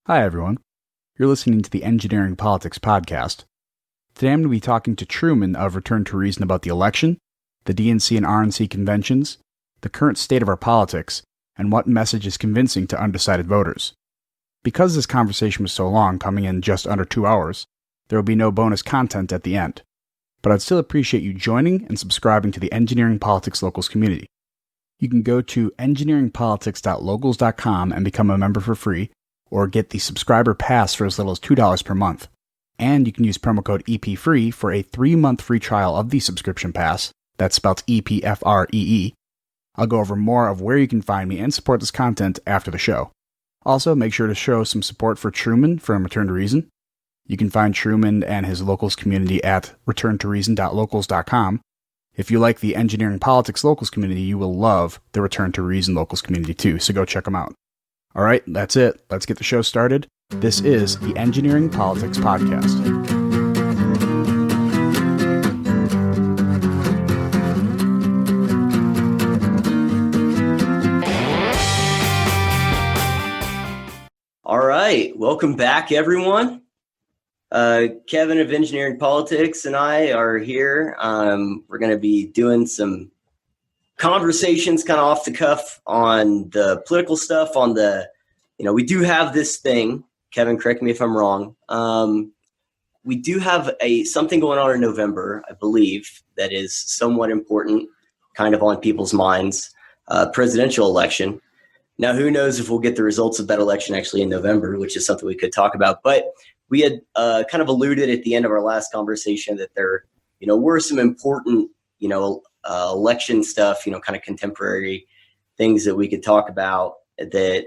Hi, everyone. You're listening to the Engineering Politics Podcast. Today I'm going to be talking to Truman of Return to Reason about the election, the DNC and RNC conventions, the current state of our politics, and what message is convincing to undecided voters. Because this conversation was so long, coming in just under 2 hours, there will be no bonus content at the end. But I'd still appreciate you joining and subscribing to the Engineering Politics Locals community. You can go to engineeringpolitics.locals.com and become a member for free, or get the subscriber pass for as little as $2 per month. And you can use promo code EPFREE for a 3-month free trial of the subscription pass. That's spelled EPFREE. I'll go over more of where you can find me and support this content after the show. Also, make sure to show some support for Truman from Return to Reason. You can find Truman and his locals community at returntoreason.locals.com. If you like the Engineering Politics Locals community, you will love the Return to Reason Locals community too, so go check them out. All right, that's it. Let's get the show started. This is the Engineering Politics Podcast. All right, welcome back, everyone. Kevin of Engineering Politics and I are here. We're going to be doing some conversations kind of off the cuff on the political stuff, on the, we do have this thing, Kevin, correct me if I'm wrong. We do have something going on in November, I believe, that is somewhat important, kind of on people's minds, presidential election. Now, who knows if we'll get the results of that election actually in November, which is something we could talk about. But we had kind of alluded at the end of our last conversation that there, were some important, election stuff, kind of contemporary things that we could talk about that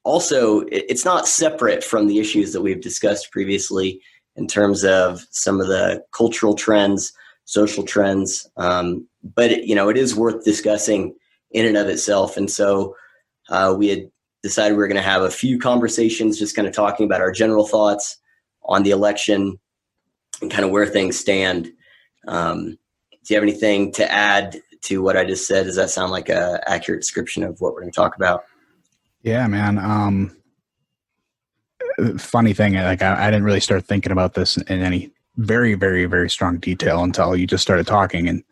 also it's not separate from the issues that we've discussed previously in terms of some of the cultural trends, social trends. But, it is worth discussing in and of itself. And so we had decided we were going to have a few conversations just kind of talking about our general thoughts on the election and kind of where things stand. Do you have anything to add to what I just said? Does that sound like an accurate description of what we're going to talk about? Yeah, man. Funny thing, I didn't really start thinking about this in any very, very, very strong detail until you just started talking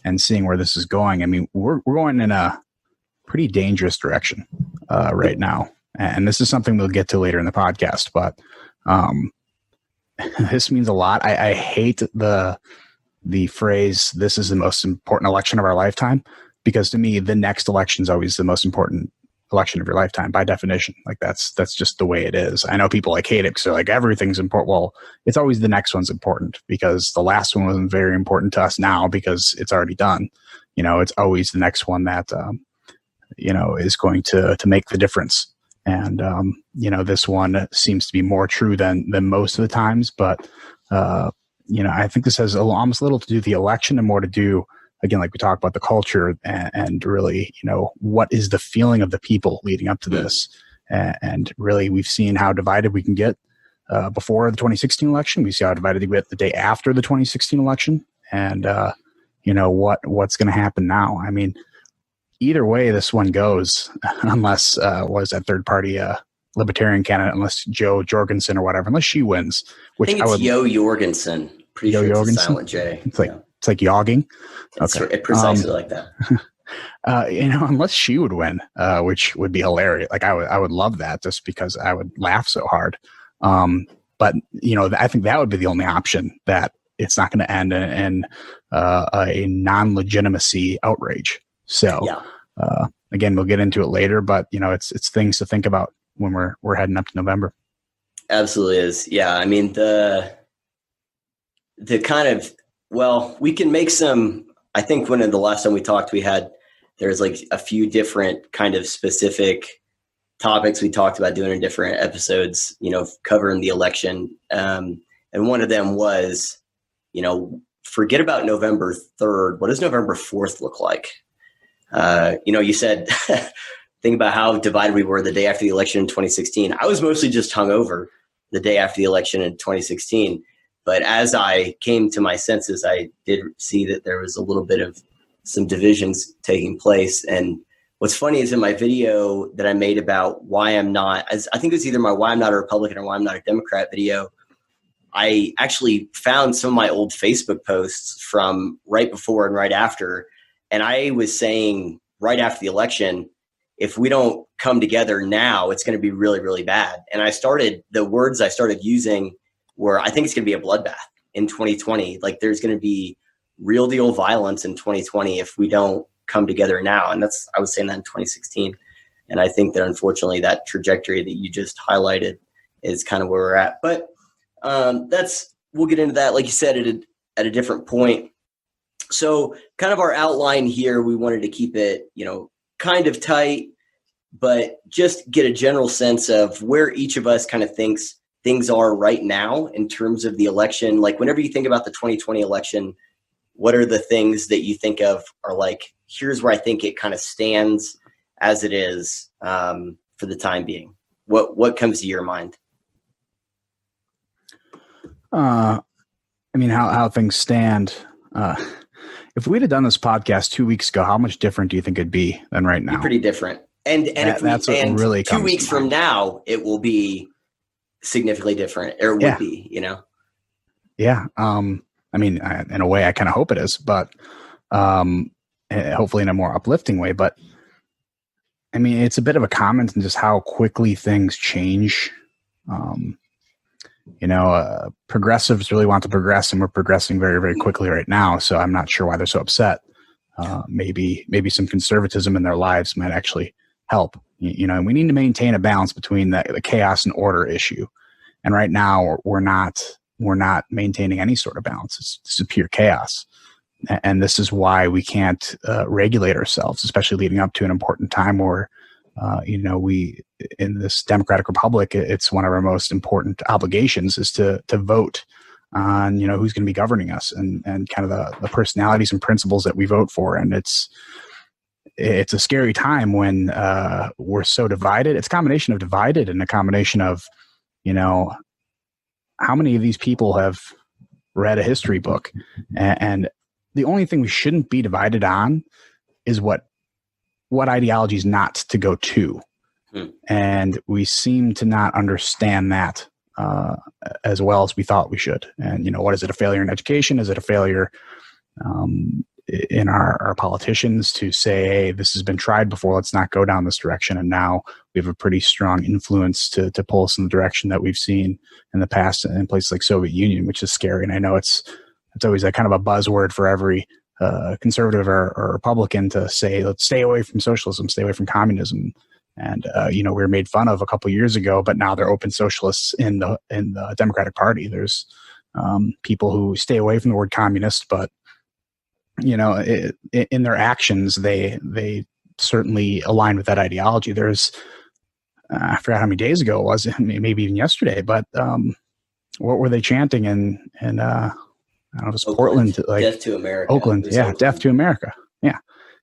and seeing where this is going. I mean, we're going in a pretty dangerous direction right now. And this is something we'll get to later in the podcast, but this means a lot. I hate the phrase, this is the most important election of our lifetime, because to me, the next election is always the most important election of your lifetime by definition. Like that's just the way it is. I know people hate it because they're like, everything's important. Well, it's always the next one's important because the last one wasn't very important to us now because it's already done. It's always the next one that, is going to make the difference. And, this one seems to be more true than most of the times, but, I think this has almost little to do with the election and more to do, again, like we talked about the culture and really, what is the feeling of the people leading up to this? And really, we've seen how divided we can get before the 2016 election. We see how divided we get the day after the 2016 election. And, what's going to happen now? I mean, either way this one goes, unless, was that third party libertarian candidate, unless Jo Jorgensen or whatever, unless she wins, which I think it's Jo Jorgensen. Pretty sure it's a silent J. It's like jogging. Okay. Precisely like that. Unless she would win, which would be hilarious. Like I would love that just because I would laugh so hard. But I think that would be the only option, that it's not going to end in a non-legitimacy outrage. So yeah. Again, we'll get into it later, but it's things to think about when we're heading up to November. Absolutely is. Yeah. I mean, the kind of, we can make some, I think when the last time we talked, there's like a few different kind of specific topics we talked about doing in different episodes, covering the election. And one of them was, forget about November 3rd. What does November 4th look like? You said, think about how divided we were the day after the election in 2016. I was mostly just hungover the day after the election in 2016. But as I came to my senses, I did see that there was a little bit of some divisions taking place. And what's funny is in my video that I made about why I'm not, I think it was either my why I'm not a Republican or why I'm not a Democrat video, I actually found some of my old Facebook posts from right before and right after. And I was saying right after the election, if we don't come together now, it's going to be really, really bad. And the words I started using were, I think it's going to be a bloodbath in 2020. Like there's going to be real deal violence in 2020 if we don't come together now. And I was saying that in 2016. And I think that unfortunately that trajectory that you just highlighted is kind of where we're at. But we'll get into that, like you said, at a different point. So kind of our outline here, we wanted to keep it, kind of tight, but just get a general sense of where each of us kind of thinks things are right now in terms of the election. Like whenever you think about the 2020 election, what are the things that you think of are like, here's where I think it kind of stands as it is for the time being. What comes to your mind? How things stand. If we'd have done this podcast 2 weeks ago, how much different do you think it'd be than right now? Pretty different. And that's what really 2 weeks from now, it will be significantly different, or it would be, Yeah. In a way, I kind of hope it is, but hopefully in a more uplifting way. But it's a bit of a comment on just how quickly things change. Progressives really want to progress, and we're progressing very, very quickly right now. So I'm not sure why they're so upset. Maybe some conservatism in their lives might actually help. And we need to maintain a balance between the chaos and order issue. And right now we're not maintaining any sort of balance. It's pure chaos. And this is why we can't regulate ourselves, especially leading up to an important time where we, in this democratic republic, it's one of our most important obligations is to vote on, who's going to be governing us and kind of the personalities and principles that we vote for. And it's a scary time when we're so divided. It's a combination of divided and a combination of, how many of these people have read a history book? And the only thing we shouldn't be divided on is what ideologies not to go to. And we seem to not understand that as well as we thought we should. And, what is it, a failure in education? Is it a failure in our politicians to say, hey, this has been tried before, let's not go down this direction? And now we have a pretty strong influence to pull us in the direction that we've seen in the past in places like Soviet Union, which is scary. And I know it's always a kind of a buzzword for every conservative or Republican to say, let's stay away from socialism, stay away from communism. And, we were made fun of a couple of years ago, but now they're open socialists in the Democratic Party. There's people who stay away from the word communist, but, in their actions, they certainly align with that ideology. There's, I forgot how many days ago it was, maybe even yesterday, but what were they chanting in I don't know if it was Portland, like Death to America. Oakland. Yeah. Oakland. Death to America. Yeah.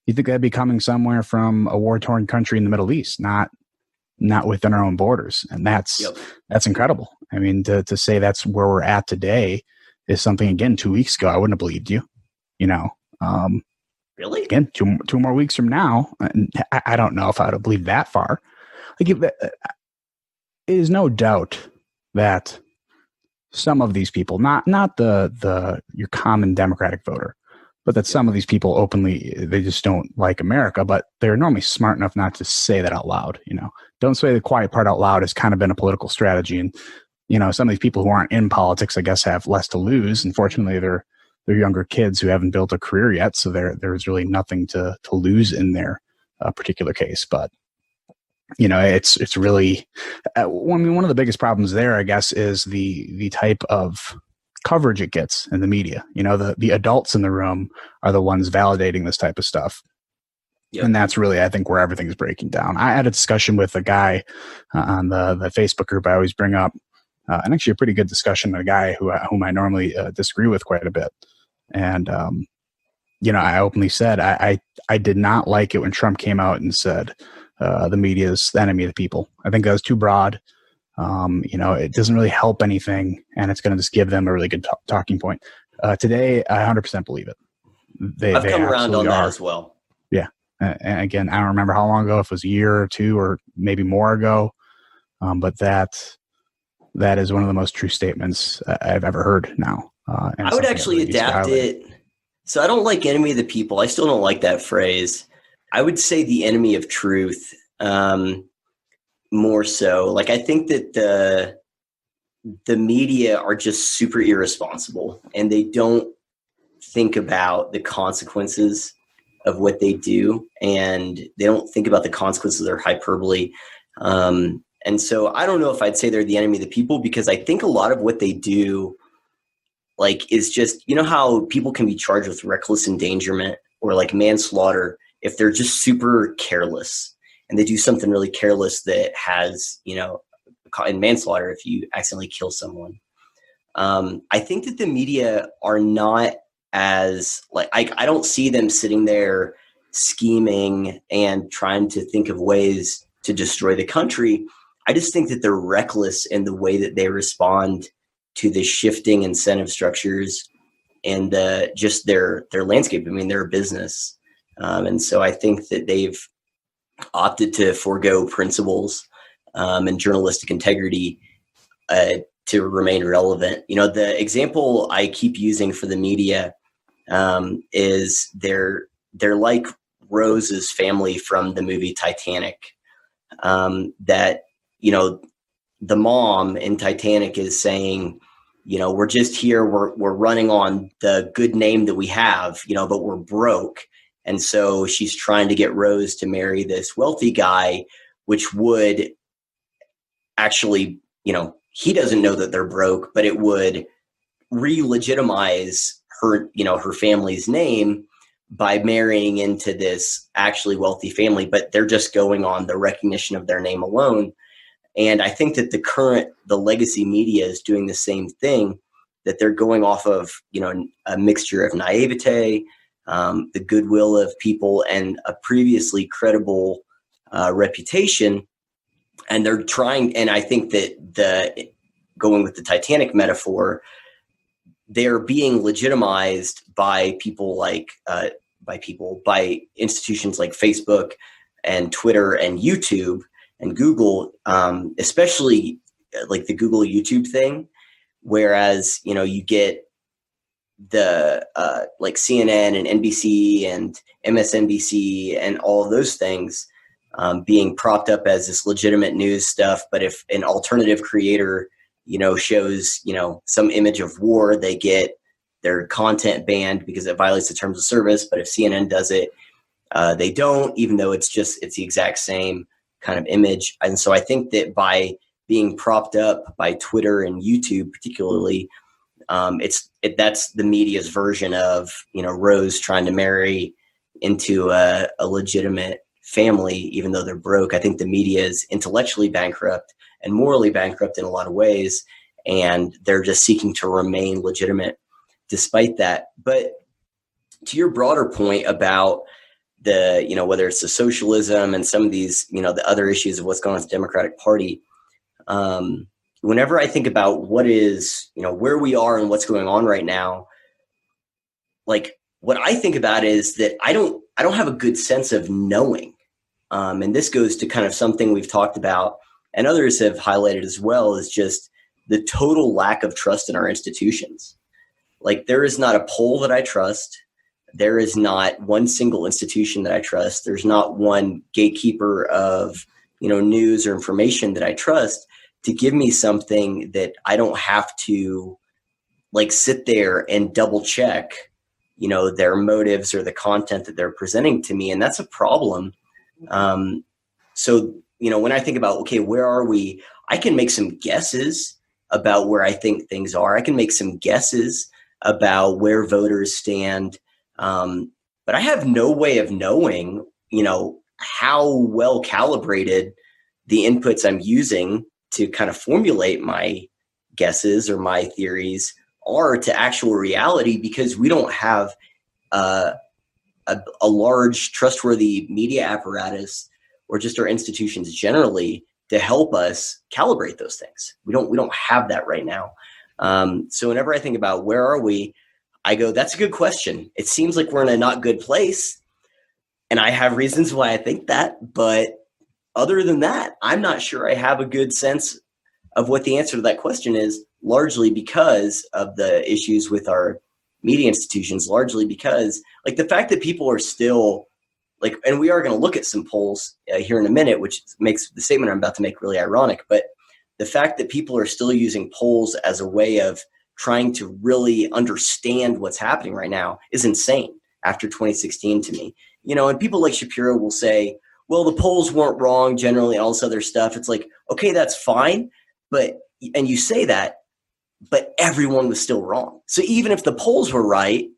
You think that'd be coming somewhere from a war-torn country in the Middle East, not within our own borders. And that's incredible. To say that's where we're at today is something, again, 2 weeks ago, I wouldn't have believed you, Really? Again, two more weeks from now, and I don't know if I would have believed that far. It is no doubt that some of these people, not your common Democratic voter, but that some of these people openly, they just don't like America, but they're normally smart enough not to say that out loud. Don't say the quiet part out loud has kind of been a political strategy. And, some of these people who aren't in politics, I guess, have less to lose. Unfortunately, they're younger kids who haven't built a career yet. So there's really nothing to lose in their particular case. But, it's really, one of the biggest problems there, I guess, is the type of coverage it gets in the media. The adults in the room are the ones validating this type of stuff. Yep. And that's really, I think, where everything's breaking down. I had a discussion with a guy on the Facebook group I always bring up, and actually a pretty good discussion with a guy whom I normally disagree with quite a bit. And, I openly said, I did not like it when Trump came out and said, the media is the enemy of the people. I think that was too broad. It doesn't really help anything, and it's going to just give them a really good talking point. Today, I 100% believe it. I've come around on that as well. Yeah. And again, I don't remember how long ago, if it was a year or two or maybe more ago. But that is one of the most true statements I've ever heard now. And I would actually really adapt it. So I don't like enemy of the people. I still don't like that phrase. I would say the enemy of truth, more so. Like, I think that the media are just super irresponsible, and they don't think about the consequences of what they do, and they don't think about the consequences of their hyperbole. And so I don't know if I'd say they're the enemy of the people, because I think a lot of what they do, like, is just, you know how people can be charged with reckless endangerment or like manslaughter if they're just super careless, and they do something really careless that has, in manslaughter, if you accidentally kill someone. I think that the media are not as, like, I don't see them sitting there scheming and trying to think of ways to destroy the country. I just think that they're reckless in the way that they respond to the shifting incentive structures and just their landscape. I mean, they're a business. And so I think that they've opted to forego principles and journalistic integrity to remain relevant. The example I keep using for the media is they're like Rose's family from the movie Titanic. That, the mom in Titanic is saying, we're just here, we're running on the good name that we have, but we're broke. And so she's trying to get Rose to marry this wealthy guy, which would actually, he doesn't know that they're broke, but it would re-legitimize her, her family's name by marrying into this actually wealthy family, but they're just going on the recognition of their name alone. And I think that the legacy media is doing the same thing, that they're going off of, a mixture of naivete, the goodwill of people, and a previously credible reputation. And they're trying, and I think that going with the Titanic metaphor, they're being legitimized by people like, by institutions like Facebook and Twitter and YouTube and Google, especially like the Google YouTube thing, whereas, you get the like CNN and NBC and MSNBC and all of those things being propped up as this legitimate news stuff. But if an alternative creator, shows, some image of war, they get their content banned because it violates the terms of service. But if CNN does it, they don't, even though it's the exact same kind of image. And so I think that by being propped up by Twitter and YouTube, particularly, that's the media's version of, Rose trying to marry into a legitimate family, even though they're broke. I think the media is intellectually bankrupt and morally bankrupt in a lot of ways, and they're just seeking to remain legitimate despite that. But to your broader point about the, whether it's the socialism and some of these, the other issues of what's going on with the Democratic Party, whenever I think about what is, where we are and what's going on right now, like, what I think about is that I don't have a good sense of knowing. And this goes to kind of something we've talked about and others have highlighted as well, is just the total lack of trust in our institutions. Like, there is not a poll that I trust. There is not one single institution that I trust. There's not one gatekeeper of, news or information that I trust to give me something that I don't have to, like, sit there and double check, their motives or the content that they're presenting to me. And that's a problem. So, when I think about, okay, where are we? I can make some guesses about where I think things are. I can make some guesses about where voters stand. But I have no way of knowing, how well calibrated the inputs I'm using to kind of formulate my guesses or my theories are to actual reality, because we don't have a large, trustworthy media apparatus or just our institutions generally to help us calibrate those things. We don't have that right now. So whenever I think about where are we, I go, that's a good question. It seems like we're in a not good place. And I have reasons why I think that, but other than that, I'm not sure I have a good sense of what the answer to that question is, largely because of the issues with our media institutions, largely because like the fact that people are still like, and we are going to look at some polls here in a minute, which makes the statement I'm about to make really ironic, but the fact that people are still using polls as a way of trying to really understand what's happening right now is insane after 2016 to me. You know, and people like Shapiro will say, well, the polls weren't wrong generally, all this other stuff. It's like, okay, that's fine. But, and you say that, but everyone was still wrong. So even if the polls were right,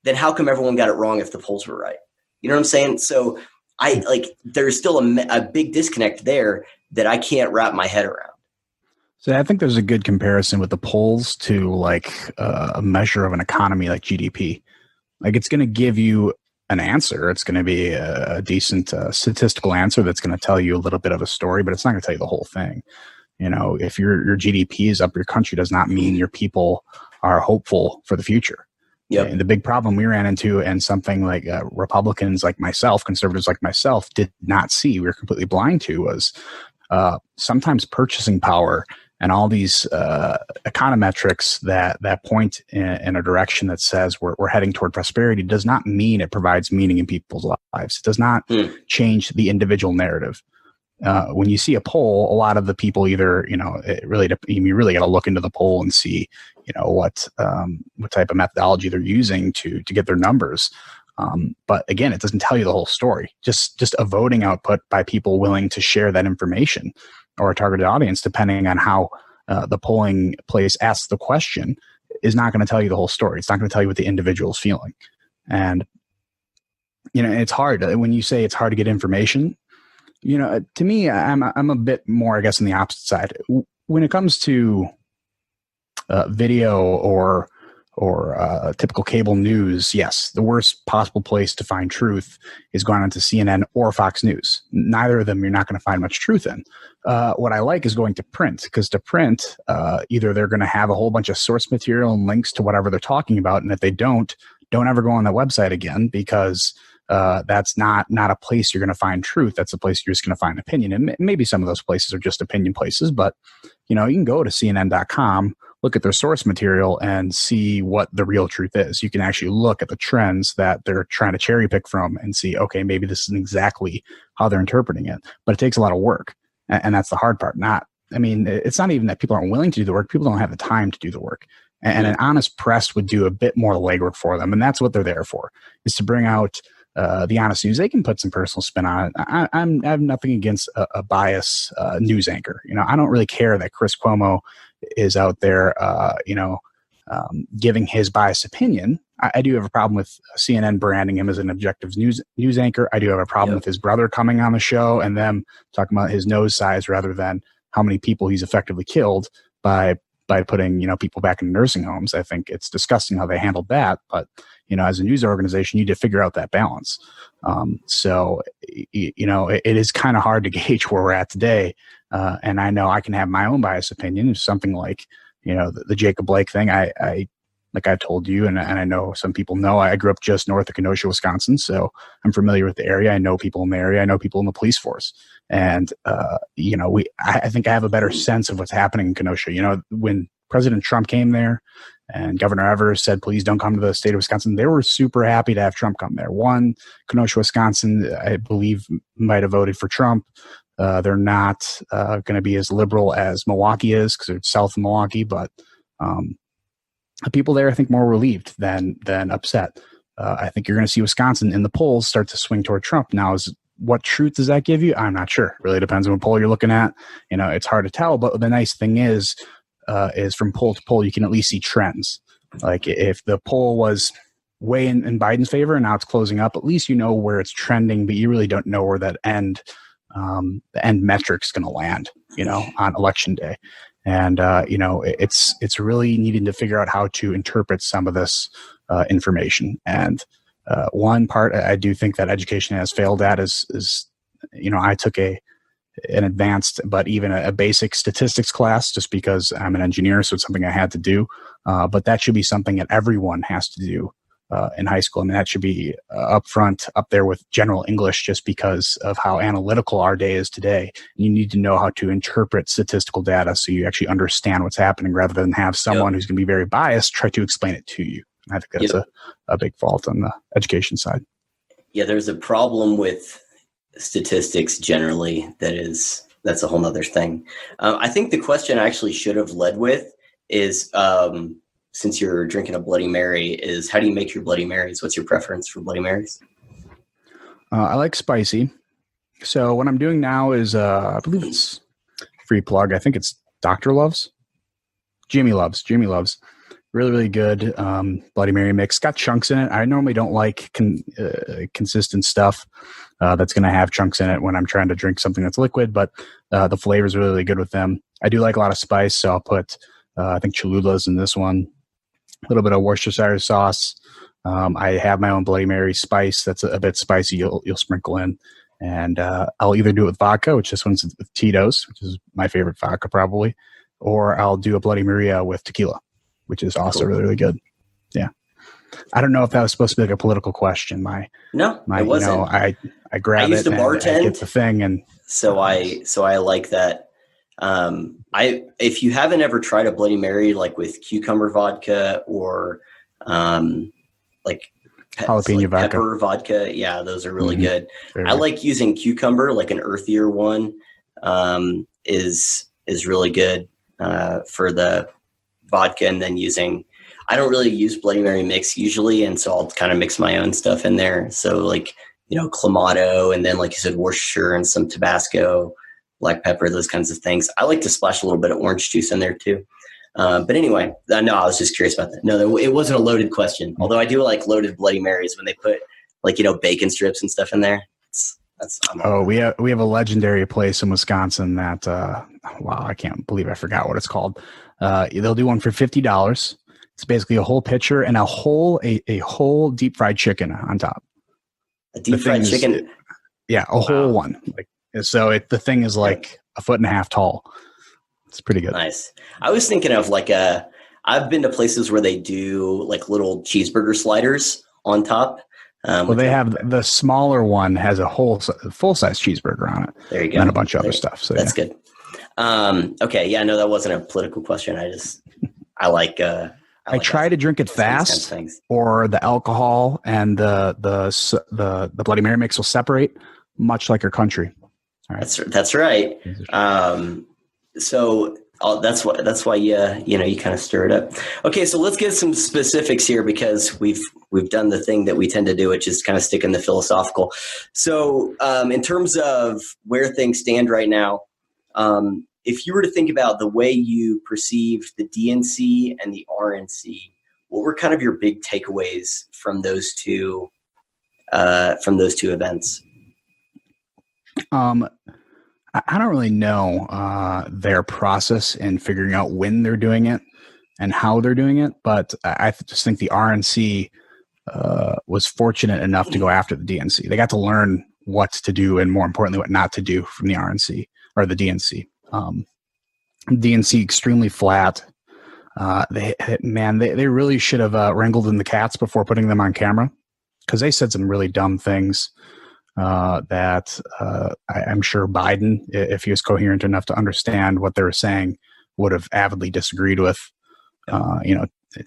then how come everyone got it wrong if the polls were right? You know what I'm saying? So there's still a big disconnect there that I can't wrap my head around. So I think there's a good comparison with the polls to like a measure of an economy like GDP. Like it's going to give you an answer. It's going to be a decent statistical answer that's going to tell you a little bit of a story, but it's not going to tell you the whole thing. You know, if your GDP is up, your country does not mean your people are hopeful for the future. Yep. And the big problem we ran into, and something like Republicans like myself, conservatives like myself, did not see, we were completely blind to, was sometimes purchasing power and all these econometrics that point in a direction that says we're heading toward prosperity does not mean it provides meaning in people's lives. It does not change the individual narrative. When you see a poll, a lot of the people either, you really got to look into the poll and see, what type of methodology they're using to get their numbers. But again, it doesn't tell you the whole story. Just a voting output by people willing to share that information or a targeted audience, depending on how the polling place asks the question, is not going to tell you the whole story. It's not going to tell you what the individual is feeling. And, it's hard when you say it's hard to get information. To me, I'm a bit more, I guess, on the opposite side. When it comes to video or typical cable news, yes, the worst possible place to find truth is going on to CNN or Fox News. Neither of them you're not going to find much truth in. What I like is going to print, because to print, either they're going to have a whole bunch of source material and links to whatever they're talking about, and if they don't ever go on that website again, because that's not a place you're going to find truth. That's a place you're just going to find opinion. And maybe some of those places are just opinion places, but you can go to CNN.com, look at their source material and see what the real truth is. You can actually look at the trends that they're trying to cherry pick from and see, okay, maybe this isn't exactly how they're interpreting it, but it takes a lot of work. And that's the hard part. It's not even that people aren't willing to do the work. People don't have the time to do the work. And an honest press would do a bit more legwork for them. And that's what they're there for, is to bring out the honest news. They can put some personal spin on it. I have nothing against a bias news anchor. I don't really care that Chris Cuomo is out there, giving his biased opinion. I do have a problem with CNN branding him as an objective news anchor. I do have a problem with his brother coming on the show and them talking about his nose size rather than how many people he's effectively killed by putting, people back in nursing homes. I think it's disgusting how they handled that. But, as a news organization, you need to figure out that balance. So it is kind of hard to gauge where we're at today. And I know I can have my own biased opinion. It's something like, the Jacob Blake thing. I like I've told you, and I know some people know, I grew up just north of Kenosha, Wisconsin. So I'm familiar with the area. I know people in the area. I know people in the police force. And, I think I have a better sense of what's happening in Kenosha. When President Trump came there and Governor Evers said, please don't come to the state of Wisconsin, they were super happy to have Trump come there. Kenosha, Wisconsin, I believe, might have voted for Trump. They're not going to be as liberal as Milwaukee is, because they're south of Milwaukee, but the people there, I think, more relieved than upset. I think you're going to see Wisconsin in the polls start to swing toward Trump. Now, what truth does that give you? I'm not sure. It really depends on what poll you're looking at. It's hard to tell, but the nice thing is from poll to poll, you can at least see trends. Like if the poll was way in Biden's favor and now it's closing up, at least you know where it's trending, but you really don't know where that the end metric's going to land, on election day. And, it's really needing to figure out how to interpret some of this information. And one part I do think that education has failed at is I took an advanced, but even a basic statistics class just because I'm an engineer. So it's something I had to do. But that should be something that everyone has to do in high school. I mean, that should be up front, up there with general English, just because of how analytical our day is today. You need to know how to interpret statistical data so you actually understand what's happening, rather than have someone who's going to be very biased try to explain it to you. I think that's a big fault on the education side. Yeah, there's a problem with statistics generally that's a whole nother thing. I think the question I actually should have led with is, since you're drinking a Bloody Mary, is how do you make your Bloody Marys? What's your preference for Bloody Marys? I like spicy. So what I'm doing now is, I believe it's free plug. I think it's Dr. Love's. Jimmy Love's. Really, really good Bloody Mary mix. Got chunks in it. I normally don't like consistent stuff that's going to have chunks in it when I'm trying to drink something that's liquid, but the flavor is really, really good with them. I do like a lot of spice, so I'll put, I think, Cholula's in this one. A little bit of Worcestershire sauce. I have my own Bloody Mary spice that's a bit spicy. You'll sprinkle in, and I'll either do it with vodka, which this one's with Tito's, which is my favorite vodka probably, or I'll do a Bloody Maria with tequila, which is also really, really good. Yeah, I don't know if that was supposed to be like a political question. No, it wasn't. I grab it. I used to bartend. I get the thing, and so I like that. If you haven't ever tried a Bloody Mary like with cucumber vodka or like jalapeno vodka, pepper vodka, yeah, those are really good. I like using cucumber, like an earthier one, is really good for the vodka, and then I don't really use Bloody Mary mix usually, and so I'll kind of mix my own stuff in there. So like, Clamato, and then like you said, Worcestershire and some Tabasco, black pepper, those kinds of things. I like to splash a little bit of orange juice in there too. But anyway, no, I was just curious about that. No, it wasn't a loaded question. Although I do like loaded Bloody Marys when they put like, bacon strips and stuff in there. We have a legendary place in Wisconsin that, wow, I can't believe I forgot what it's called. They'll do one for $50. It's basically a whole pitcher and a whole deep fried chicken on top. A deep fried chicken? Yeah, a whole one. So the thing is like a foot and a half tall. It's pretty good. Nice. I was thinking of I've been to places where they do like little cheeseburger sliders on top. They have the smaller one has a whole full-size cheeseburger on it. There you go. And a bunch of other stuff. So that's good. Okay. Yeah, no, that wasn't a political question. I try to drink it fast, or the alcohol and the Bloody Mary mix will separate, much like our country. All right. That's right. So that's why you kind of stir it up. Okay, so let's get some specifics here, because we've done the thing that we tend to do, which is kind of stick in the philosophical. So in terms of where things stand right now, if you were to think about the way you perceived the DNC and the RNC, what were kind of your big takeaways from those two events? I don't really know their process in figuring out when they're doing it and how they're doing it, but I just think the RNC was fortunate enough to go after the DNC. They got to learn what to do, and more importantly, what not to do from the RNC or the DNC. DNC extremely flat. They really should have wrangled in the cats before putting them on camera, because they said some really dumb things that I'm sure Biden, if he was coherent enough to understand what they were saying, would have avidly disagreed with.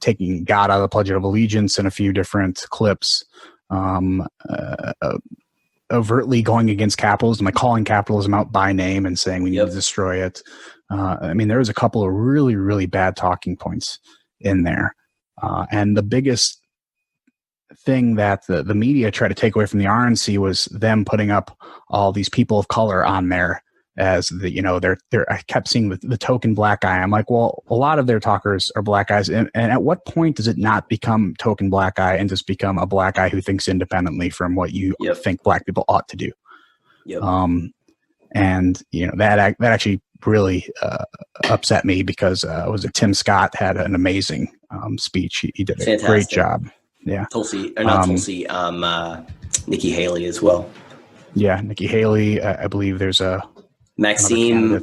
Taking God out of the Pledge of Allegiance in a few different clips, overtly going against capitalism, like calling capitalism out by name and saying we need to destroy it. There was a couple of really, really bad talking points in there. And the biggest thing that the media tried to take away from the RNC was them putting up all these people of color on there as I kept seeing the token black guy. I'm like, well, a lot of their talkers are black guys. And at what point does it not become token black guy and just become a black guy who thinks independently from what you think black people ought to do? That actually really upset me, because Tim Scott had an amazing speech. He did a great job. Yeah. Nikki Haley as well. Yeah. Nikki Haley. I believe there's a Maxime.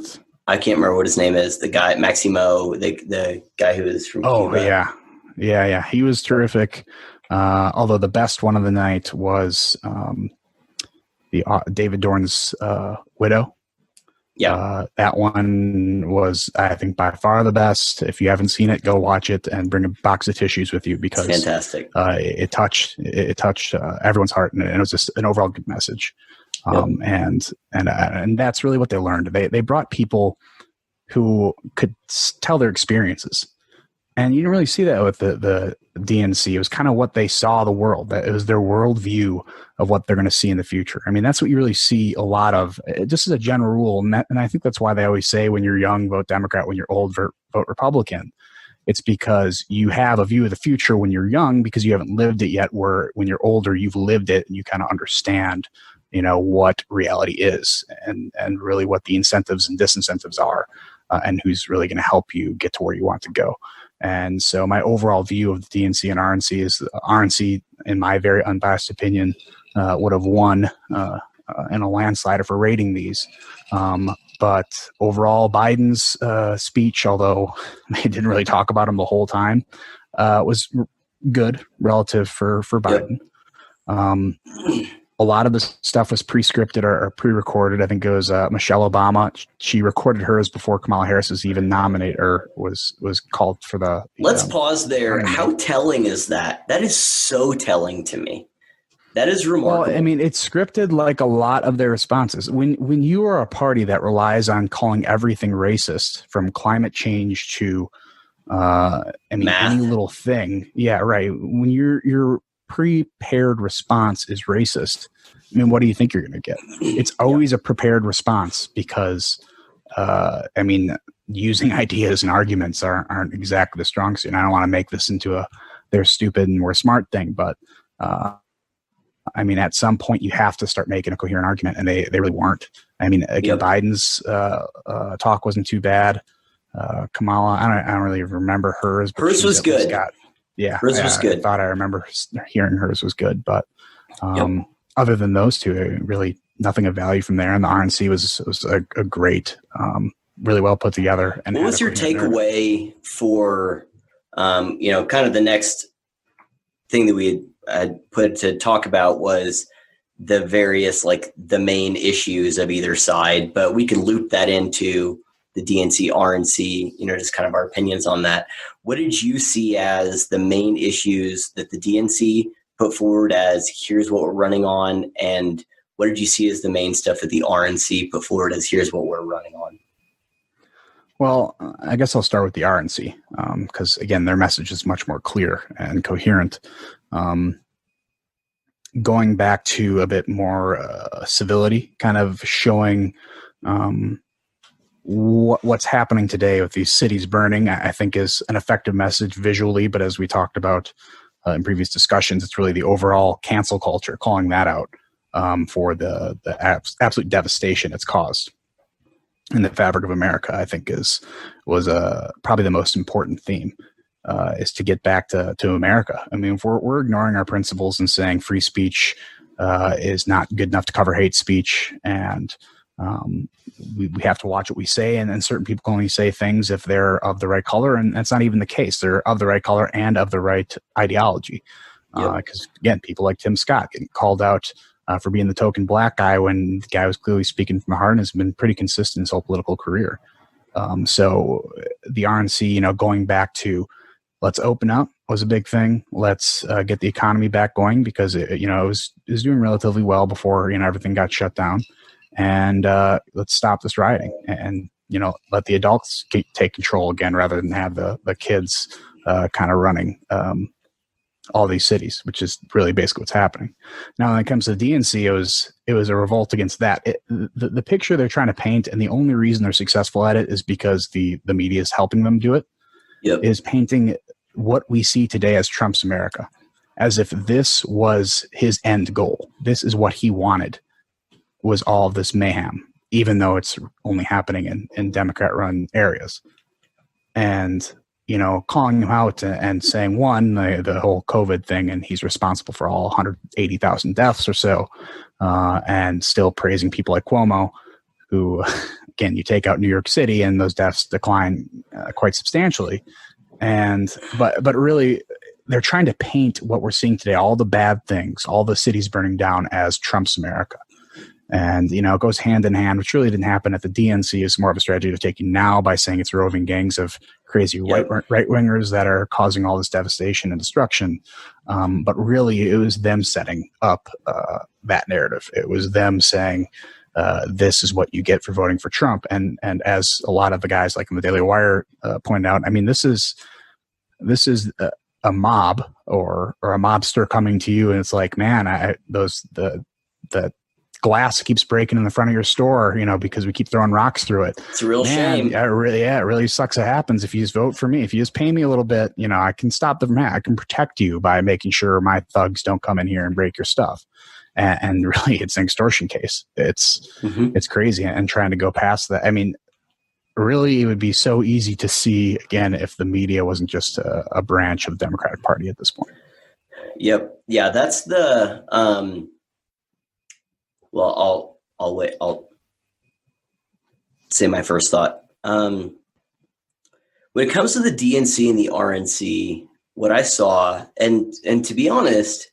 I can't remember what his name is. The guy, Maximo, the guy who is from Cuba. Yeah. He was terrific. Although the best one of the night was the David Dorn's widow. Yeah. That one was, I think, by far the best. If you haven't seen it, go watch it and bring a box of tissues with you, because it's fantastic. It touched everyone's heart, and it was just an overall good message. And that's really what they learned. They brought people who could tell their experiences, and you didn't really see that with the DNC. It was kind of what they saw the world. That it was their worldview of what they're going to see in the future. I mean, that's what you really see a lot of, just as a general rule. And I think that's why they always say, when you're young, vote Democrat; when you're old, vote Republican. It's because you have a view of the future when you're young, because you haven't lived it yet. Where when you're older, you've lived it, and you kind of understand, what reality is, and really what the incentives and disincentives are, and who's really going to help you get to where you want to go. And so my overall view of the DNC and RNC is the RNC, in my very unbiased opinion, would have won in a landslide for rating these. But overall, Biden's speech, although they didn't really talk about him the whole time, was good relative for Biden. Yep. A lot of the stuff was pre-scripted or pre-recorded. I think it was Michelle Obama. She recorded hers before Kamala Harris was even nominated or was called for the. Let's pause there. How telling is that? That is so telling to me. That is remarkable. Well, I mean, it's scripted like a lot of their responses. When you are a party that relies on calling everything racist, from climate change to, any little thing. Yeah, right. When your prepared response is racist, I mean, what do you think you're going to get? It's always a prepared response, because, using ideas and arguments aren't exactly the strong suit. And I don't want to make this into they're stupid and we're smart thing, but at some point you have to start making a coherent argument, and they really weren't. Biden's talk wasn't too bad. Kamala, I don't really remember hers. Hers was good. Hers was good. I thought I remember hearing hers was good, but other than those two, really nothing of value from there. And the RNC was a great, really well put together. And what was your takeaway for, kind of the next thing that we had put to talk about was the various, like the main issues of either side, but we can loop that into the DNC, RNC, just kind of our opinions on that. What did you see as the main issues that the DNC put forward as, here's what we're running on, and what did you see as the main stuff that the RNC put forward as, here's what we're running on? Well, I guess I'll start with the RNC, because again, their message is much more clear and coherent. Going back to a bit more civility, kind of showing what's happening today with these cities burning, I think is an effective message visually. But as we talked about in previous discussions, it's really the overall cancel culture, calling that out for the absolute devastation it's caused in the fabric of America. I think was probably the most important theme, is to get back to America. I mean, if we're ignoring our principles and saying free speech is not good enough to cover hate speech, and we have to watch what we say, and then certain people can only say things if they're of the right color, and that's not even the case. They're of the right color and of the right ideology. Because again, people like Tim Scott getting called out for being the token black guy when the guy was clearly speaking from the heart and has been pretty consistent his whole political career. So the RNC, going back to let's open up was a big thing. Let's get the economy back going, because it was doing relatively well before everything got shut down. And let's stop this rioting, and let the adults take control again, rather than have the kids kind of running all these cities, which is really basically what's happening. Now, when it comes to the DNC, it was a revolt against that. The picture they're trying to paint, and the only reason they're successful at it is because the media is helping them do it, is painting what we see today as Trump's America, as if this was his end goal. This is what he wanted, was all of this mayhem, even though it's only happening in Democrat-run areas. And calling him out and saying, one, the whole COVID thing, and he's responsible for all 180,000 deaths or so, and still praising people like Cuomo, who, again, you take out New York City and those deaths decline quite substantially. But really, they're trying to paint what we're seeing today, all the bad things, all the cities burning down, as Trump's America. And, it goes hand in hand, which really didn't happen at the DNC. Is more of a strategy they're taking now by saying it's roving gangs of crazy right-wingers that are causing all this devastation and destruction. But really, it was them setting up that narrative. It was them saying, this is what you get for voting for Trump. And as a lot of the guys like in the Daily Wire pointed out, I mean, this is a mob or a mobster coming to you, and it's like, man, the glass keeps breaking in the front of your store, because we keep throwing rocks through it. It's a real shame. It really sucks. It happens. If you just vote for me, if you just pay me a little bit, I can stop I can protect you by making sure my thugs don't come in here and break your stuff. And really, it's an extortion case. It's crazy. And trying to go past that. I mean, really, it would be so easy to see again if the media wasn't just a branch of the Democratic Party at this point. Yep. Yeah, that's the. Well, I'll wait. I'll say my first thought. When it comes to the DNC and the RNC, what I saw, and to be honest,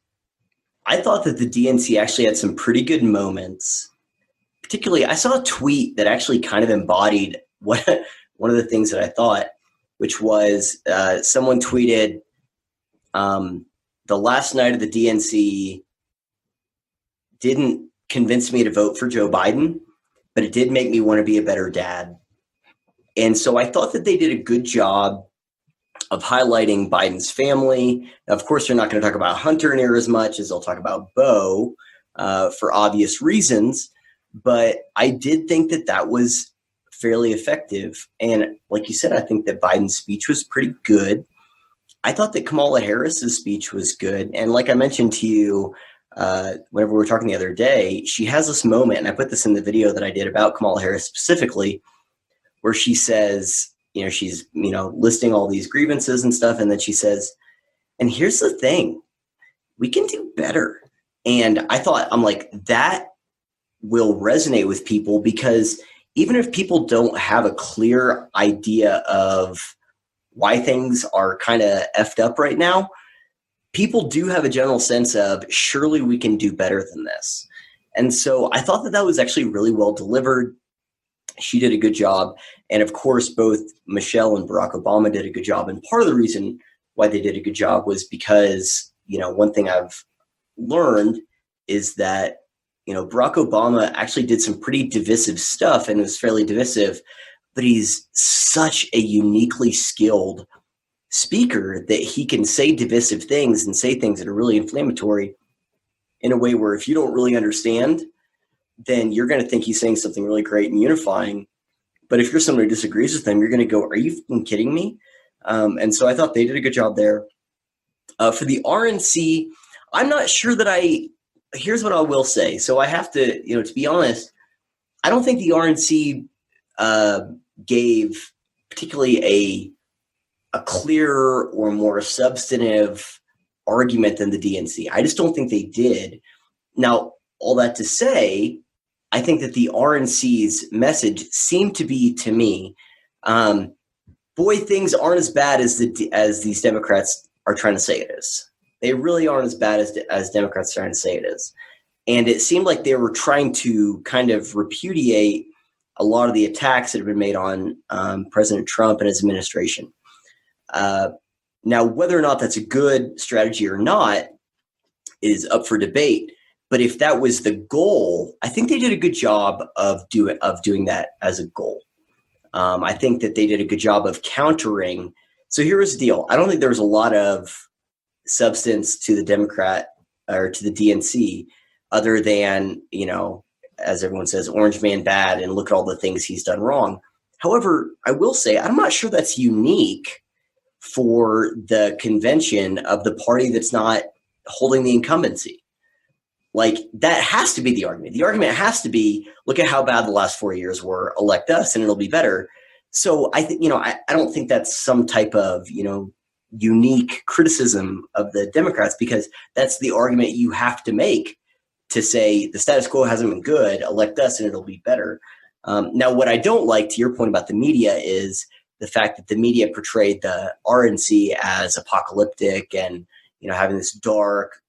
I thought that the DNC actually had some pretty good moments. Particularly, I saw a tweet that actually kind of embodied one of the things that I thought, which was someone tweeted, the last night of the DNC didn't convince me to vote for Joe Biden, but it did make me want to be a better dad. And so I thought that they did a good job of highlighting Biden's family. Now, of course, they're not going to talk about Hunter near as much as they'll talk about Beau for obvious reasons. But I did think that that was fairly effective. And like you said, I think that Biden's speech was pretty good. I thought that Kamala Harris's speech was good. And like I mentioned to you, whenever we were talking the other day, she has this moment, and I put this in the video that I did about Kamala Harris specifically, where she says, she's, listing all these grievances and stuff. And then she says, and here's the thing, we can do better. And I'm like, that will resonate with people, because even if people don't have a clear idea of why things are kind of effed up right now, people do have a general sense of, surely we can do better than this. And so I thought that was actually really well delivered. She did a good job. And of course, both Michelle and Barack Obama did a good job. And part of the reason why they did a good job was because, one thing I've learned is that, Barack Obama actually did some pretty divisive stuff, and it was fairly divisive, but he's such a uniquely skilled speaker that he can say divisive things and say things that are really inflammatory in a way where if you don't really understand, then you're going to think he's saying something really great and unifying. But if you're someone who disagrees with him, you're going to go, are you fucking kidding me? And so I thought they did a good job there. For the RNC, I'm not sure that here's what I will say. So I have to, to be honest, I don't think the RNC gave particularly a clearer or more substantive argument than the DNC. I just don't think they did. Now, all that to say, I think that the RNC's message seemed to be, to me, boy, things aren't as bad as these Democrats are trying to say it is. They really aren't as bad as Democrats are trying to say it is. And it seemed like they were trying to kind of repudiate a lot of the attacks that have been made on President Trump and his administration. Now, whether or not that's a good strategy or not is up for debate. But if that was the goal, I think they did a good job of doing that as a goal. I think that they did a good job of countering. So here was the deal. I don't think there was a lot of substance to the Democrat or to the DNC other than, as everyone says, orange man bad and look at all the things he's done wrong. However, I will say, I'm not sure that's unique for the convention of the party that's not holding the incumbency. Like, that has to be the argument. The argument has to be, look at how bad the last 4 years were, elect us and it'll be better. So I think, I don't think that's some type of, unique criticism of the Democrats, because that's the argument you have to make to say the status quo hasn't been good, elect us and it'll be better. Now, what I don't like, to your point about the media, is the fact that the media portrayed the RNC as apocalyptic and, having this dark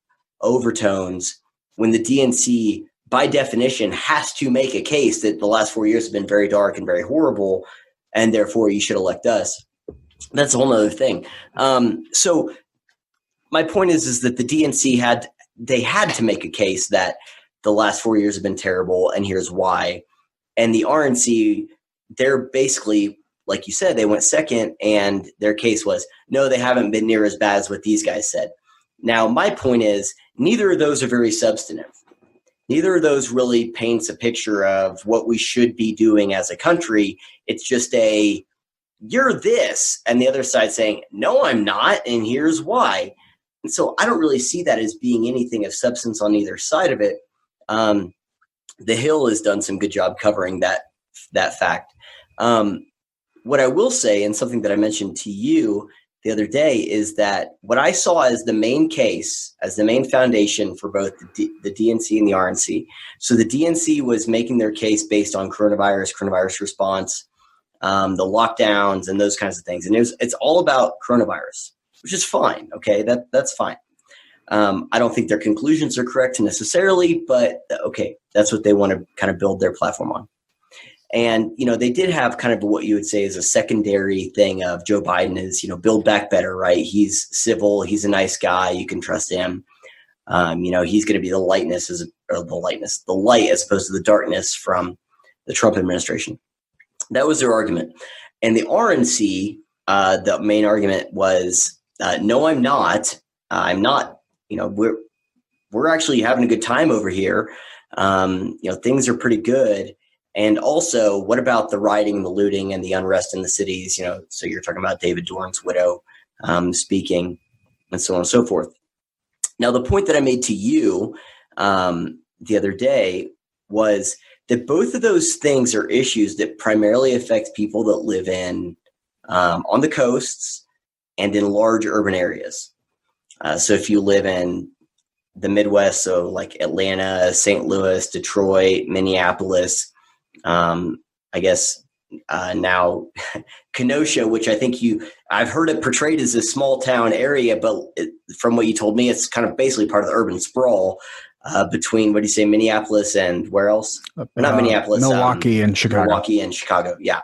overtones, when the DNC, by definition, has to make a case that the last 4 years have been very dark and very horrible, and therefore you should elect us. That's a whole other thing. So my point is that the DNC had to make a case that the last 4 years have been terrible, and here's why. And the RNC, they're basically, like you said, they went second, and their case was, no, they haven't been near as bad as what these guys said. Now, my point is, neither of those are very substantive. Neither of those really paints a picture of what we should be doing as a country. It's just you're this, and the other side saying, no, I'm not, and here's why. And so I don't really see that as being anything of substance on either side of it. The Hill has done some good job covering that fact. What I will say, and something that I mentioned to you the other day, is that what I saw as the main case, as the main foundation for both the DNC and the RNC. So the DNC was making their case based on coronavirus response, the lockdowns and those kinds of things. And it's all about coronavirus, which is fine. Okay, that's fine. I don't think their conclusions are correct necessarily, but okay, that's what they want to kind of build their platform on. And, they did have kind of what you would say is a secondary thing of Joe Biden is, build back better, right? He's civil. He's a nice guy. You can trust him. He's going to be the light as opposed to the darkness from the Trump administration. That was their argument. And the RNC, the main argument was, no, I'm not. I'm not, we're actually having a good time over here. Things are pretty good. And also, what about the rioting and the looting and the unrest in the cities? So you're talking about David Dorn's widow speaking, and so on and so forth. Now, the point that I made to you the other day was that both of those things are issues that primarily affect people that live on the coasts and in large urban areas. So if you live in the Midwest, so like Atlanta, St. Louis, Detroit, Minneapolis, I guess now Kenosha, which I think I've heard it portrayed as a small town area, but from what you told me, it's kind of basically part of the urban sprawl between, what do you say, Minneapolis and where else? Not Minneapolis. Milwaukee and Chicago. Milwaukee and Chicago, yeah.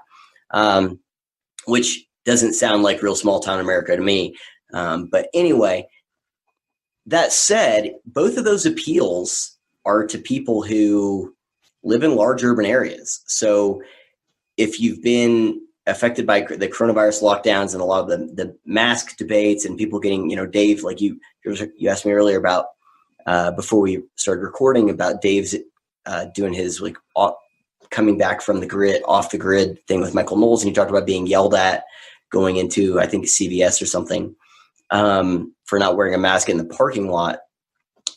Which doesn't sound like real small town America to me. But anyway, that said, both of those appeals are to people who live in large urban areas. So if you've been affected by the coronavirus lockdowns and a lot of the mask debates and people getting, Dave, like you asked me earlier about, before we started recording, about Dave's doing his coming back from the grid, off the grid thing with Michael Knowles. And he talked about being yelled at going into, I think, CVS or something, for not wearing a mask in the parking lot.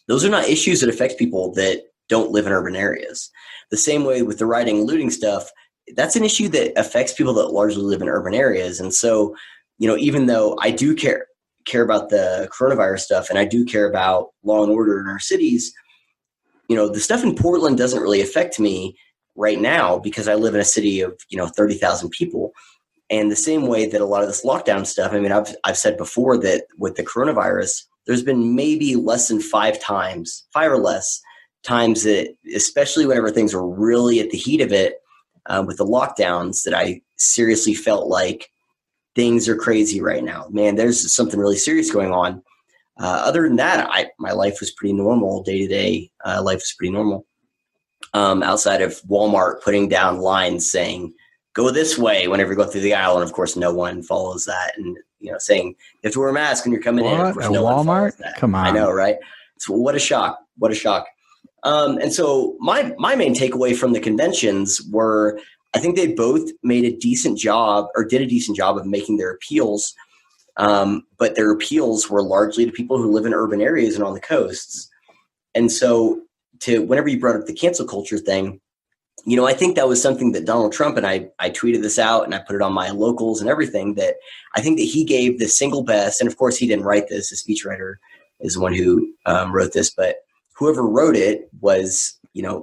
Those are not issues that affect people that don't live in urban areas. The same way with the rioting and looting stuff, that's an issue that affects people that largely live in urban areas. And so, even though I do care about the coronavirus stuff and I do care about law and order in our cities, the stuff in Portland doesn't really affect me right now because I live in a city of, 30,000 people. And the same way that a lot of this lockdown stuff, I mean, I've said before that with the coronavirus, there's been maybe less than 5 or less times that, especially whenever things were really at the heat of it with the lockdowns, that I seriously felt like things are crazy right now. Man, there's something really serious going on. Other than that, my life was pretty normal. Day-to-day life was pretty normal. Outside of Walmart putting down lines saying, go this way whenever you go through the aisle. And of course, no one follows that. And, saying you have to wear a mask when you're coming in. Of course, no one follows that. Come on. I know, right? So what a shock. What a shock. And so my main takeaway from the conventions were, I think they both made a decent job or did a decent job of making their appeals. But their appeals were largely to people who live in urban areas and on the coasts. And so whenever you brought up the cancel culture thing, I think that was something that Donald Trump, and I tweeted this out and I put it on my locals and everything, that I think that he gave the single best, and of course he didn't write this, a speechwriter is the one who wrote this, but whoever wrote it was,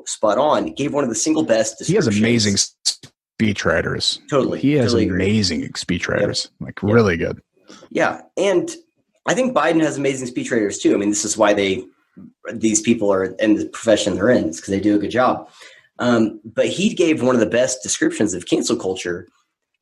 spot on. He gave one of the single best descriptions. He has amazing speechwriters. Totally. He has totally amazing speechwriters, really good. Yeah. And I think Biden has amazing speechwriters too. I mean, this is why these people are in the profession they're in, because they do a good job. But he gave one of the best descriptions of cancel culture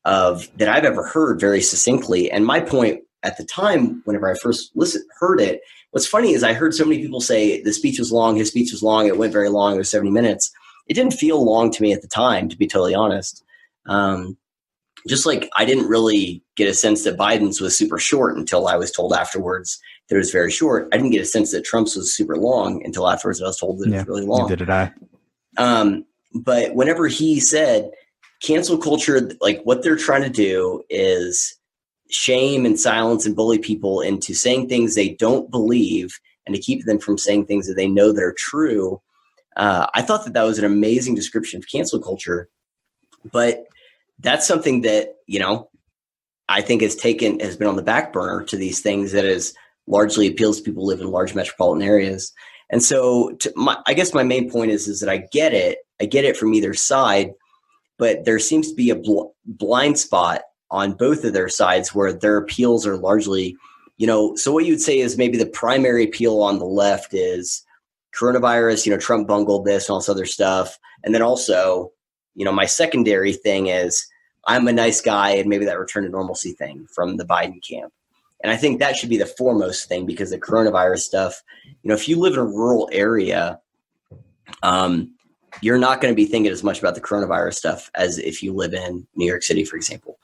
that I've ever heard very succinctly. And my point at the time, whenever I first heard it, what's funny is I heard so many people say the speech was long, his speech was long, it went very long, it was 70 minutes. It didn't feel long to me at the time, to be totally honest. Just like I didn't really get a sense that Biden's was super short until I was told afterwards that it was very short. I didn't get a sense that Trump's was super long until afterwards I was told that it was really long. Neither did I. But whenever he said cancel culture, like what they're trying to do is shame and silence and bully people into saying things they don't believe and to keep them from saying things that they know that are true. I thought that was an amazing description of cancel culture, but that's something that, I think has been on the back burner to these things that is largely appeals to people who live in large metropolitan areas. And so I guess my main point is that I get it from either side, but there seems to be a blind spot on both of their sides where their appeals are largely, so what you would say is maybe the primary appeal on the left is coronavirus, Trump bungled this and all this other stuff. And then also, my secondary thing is I'm a nice guy and maybe that return to normalcy thing from the Biden camp. And I think that should be the foremost thing because the coronavirus stuff, if you live in a rural area, you're not going to be thinking as much about the coronavirus stuff as if you live in New York City, for example.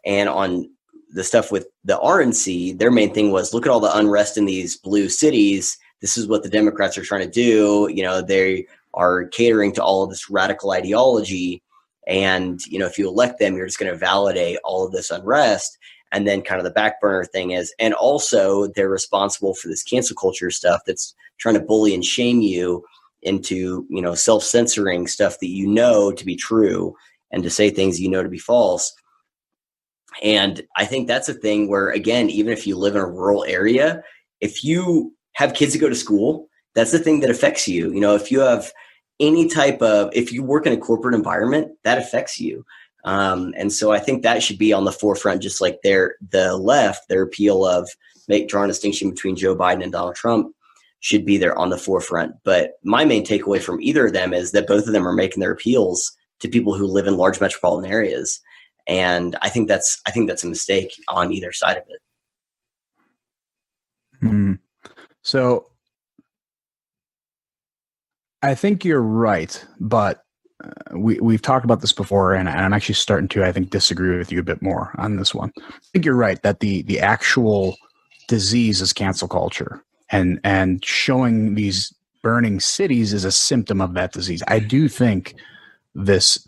And on the stuff with the RNC, their main thing was look at all the unrest in these blue cities. This is what the Democrats are trying to do. They are catering to all of this radical ideology. And, if you elect them, you're just going to validate all of this unrest. And then kind of the back burner thing is, and also they're responsible for this cancel culture stuff that's trying to bully and shame you into, self-censoring stuff that to be true and to say things to be false. And I think that's a thing where, again, even if you live in a rural area, if you have kids that go to school, that's the thing that affects you. If you have if you work in a corporate environment, that affects you. And so I think that should be on the forefront, just like the left, their appeal of drawing a distinction between Joe Biden and Donald Trump should be there on the forefront. But my main takeaway from either of them is that both of them are making their appeals to people who live in large metropolitan areas. And I think that's a mistake on either side of it. So I think you're right, but we've talked about this before, and I'm actually starting to, I think, disagree with you a bit more on this one. I think you're right that the actual disease is cancel culture, and showing these burning cities is a symptom of that disease. I do think this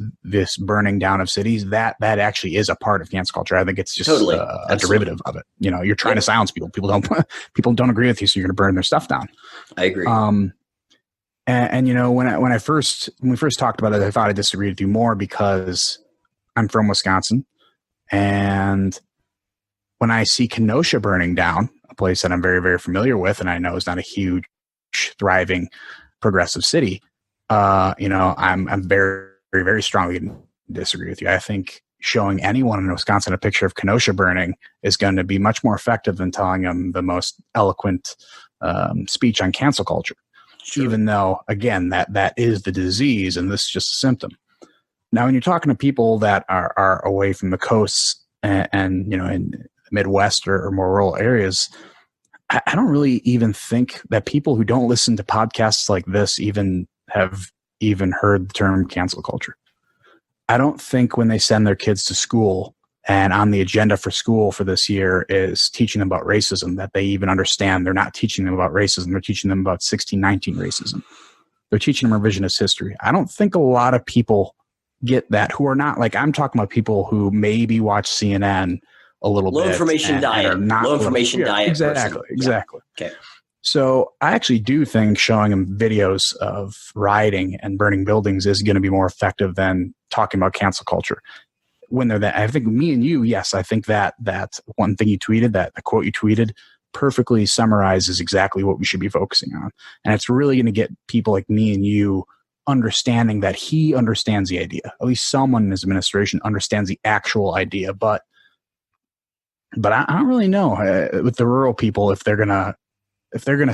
burning down of cities that actually is a part of cancel culture. I think it's just totally. A derivative of it. You're trying to silence people. People don't agree with you, so you're going to burn their stuff down. I agree. And when we first talked about it, I thought I disagreed with you more because I'm from Wisconsin, and when I see Kenosha burning down, a place that I'm very, very familiar with, and I know is not a huge, thriving, progressive city, I'm very, very, very strongly disagree with you. I think showing anyone in Wisconsin a picture of Kenosha burning is going to be much more effective than telling them the most eloquent speech on cancel culture. Sure. Even though, again, that is the disease and this is just a symptom. Now, when you're talking to people that are away from the coasts and in the Midwest or more rural areas, I don't really even think that people who don't listen to podcasts like this have heard the term cancel culture. I don't think when they send their kids to school and on the agenda for school for this year is teaching them about racism, that they even understand. They're not teaching them about racism. They're teaching them about 1619 racism. They're teaching them revisionist history. I don't think a lot of people get that who are not, like, I'm talking about people who maybe watch CNN a little bit. Low information diet. Exactly. Yeah. Okay. So I actually do think showing them videos of rioting and burning buildings is going to be more effective than talking about cancel culture. When they're that, I think me and you, yes, I think that one thing you tweeted, that the quote you tweeted perfectly summarizes exactly what we should be focusing on. And it's really going to get people like me and you understanding that he understands the idea. At least someone in his administration understands the actual idea. But I don't really know with the rural people if they're gonna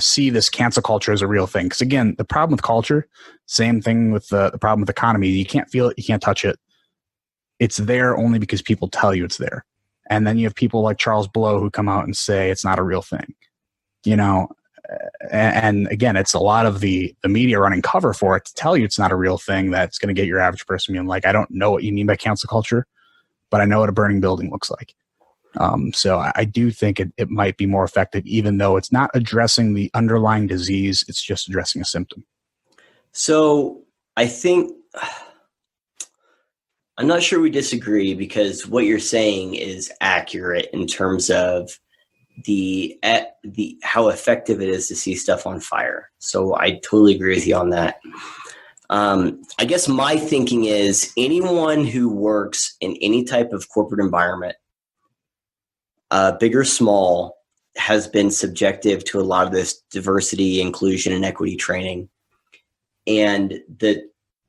see this cancel culture as a real thing. Because again, the problem with culture, same thing with the problem with economy. You can't feel it, you can't touch it. It's there only because people tell you it's there. And then you have people like Charles Blow who come out and say it's not a real thing. And again, it's a lot of the media running cover for it to tell you it's not a real thing. That's going to get your average person being like, I don't know what you mean by cancel culture, but I know what a burning building looks like. So I do think it might be more effective, even though it's not addressing the underlying disease. It's just addressing a symptom. So I think I'm not sure we disagree, because what you're saying is accurate in terms of the how effective it is to see stuff on fire. So I totally agree with you on that. I guess my thinking is anyone who works in any type of corporate environment, big or small, has been subjective to a lot of this diversity, inclusion, and equity training. And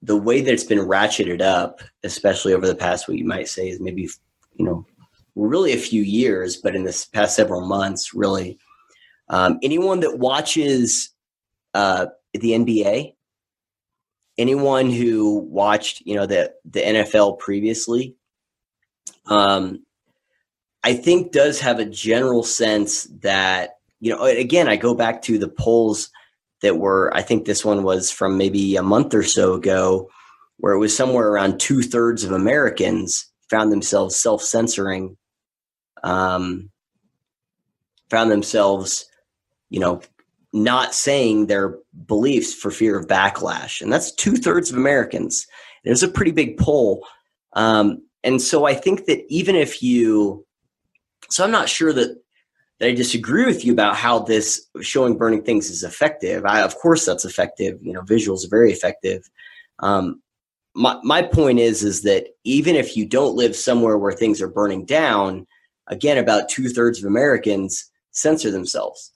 the way that it's been ratcheted up, especially over the past, what you might say is maybe, really a few years, but in this past several months, really, anyone that watches the NBA, anyone who watched, the NFL previously, I think does have a general sense that, again, I go back to the polls that were, I think this one was from maybe a month or so ago, where it was somewhere around 2/3 of Americans found themselves self-censoring, found themselves, not saying their beliefs for fear of backlash. And that's 2/3 of Americans. It was a pretty big poll. And so I think that even if so I'm not sure that I disagree with you about how this showing burning things is effective. Of course that's effective. Visuals are very effective. My point is that even if you don't live somewhere where things are burning down, again, about 2/3 of Americans censor themselves.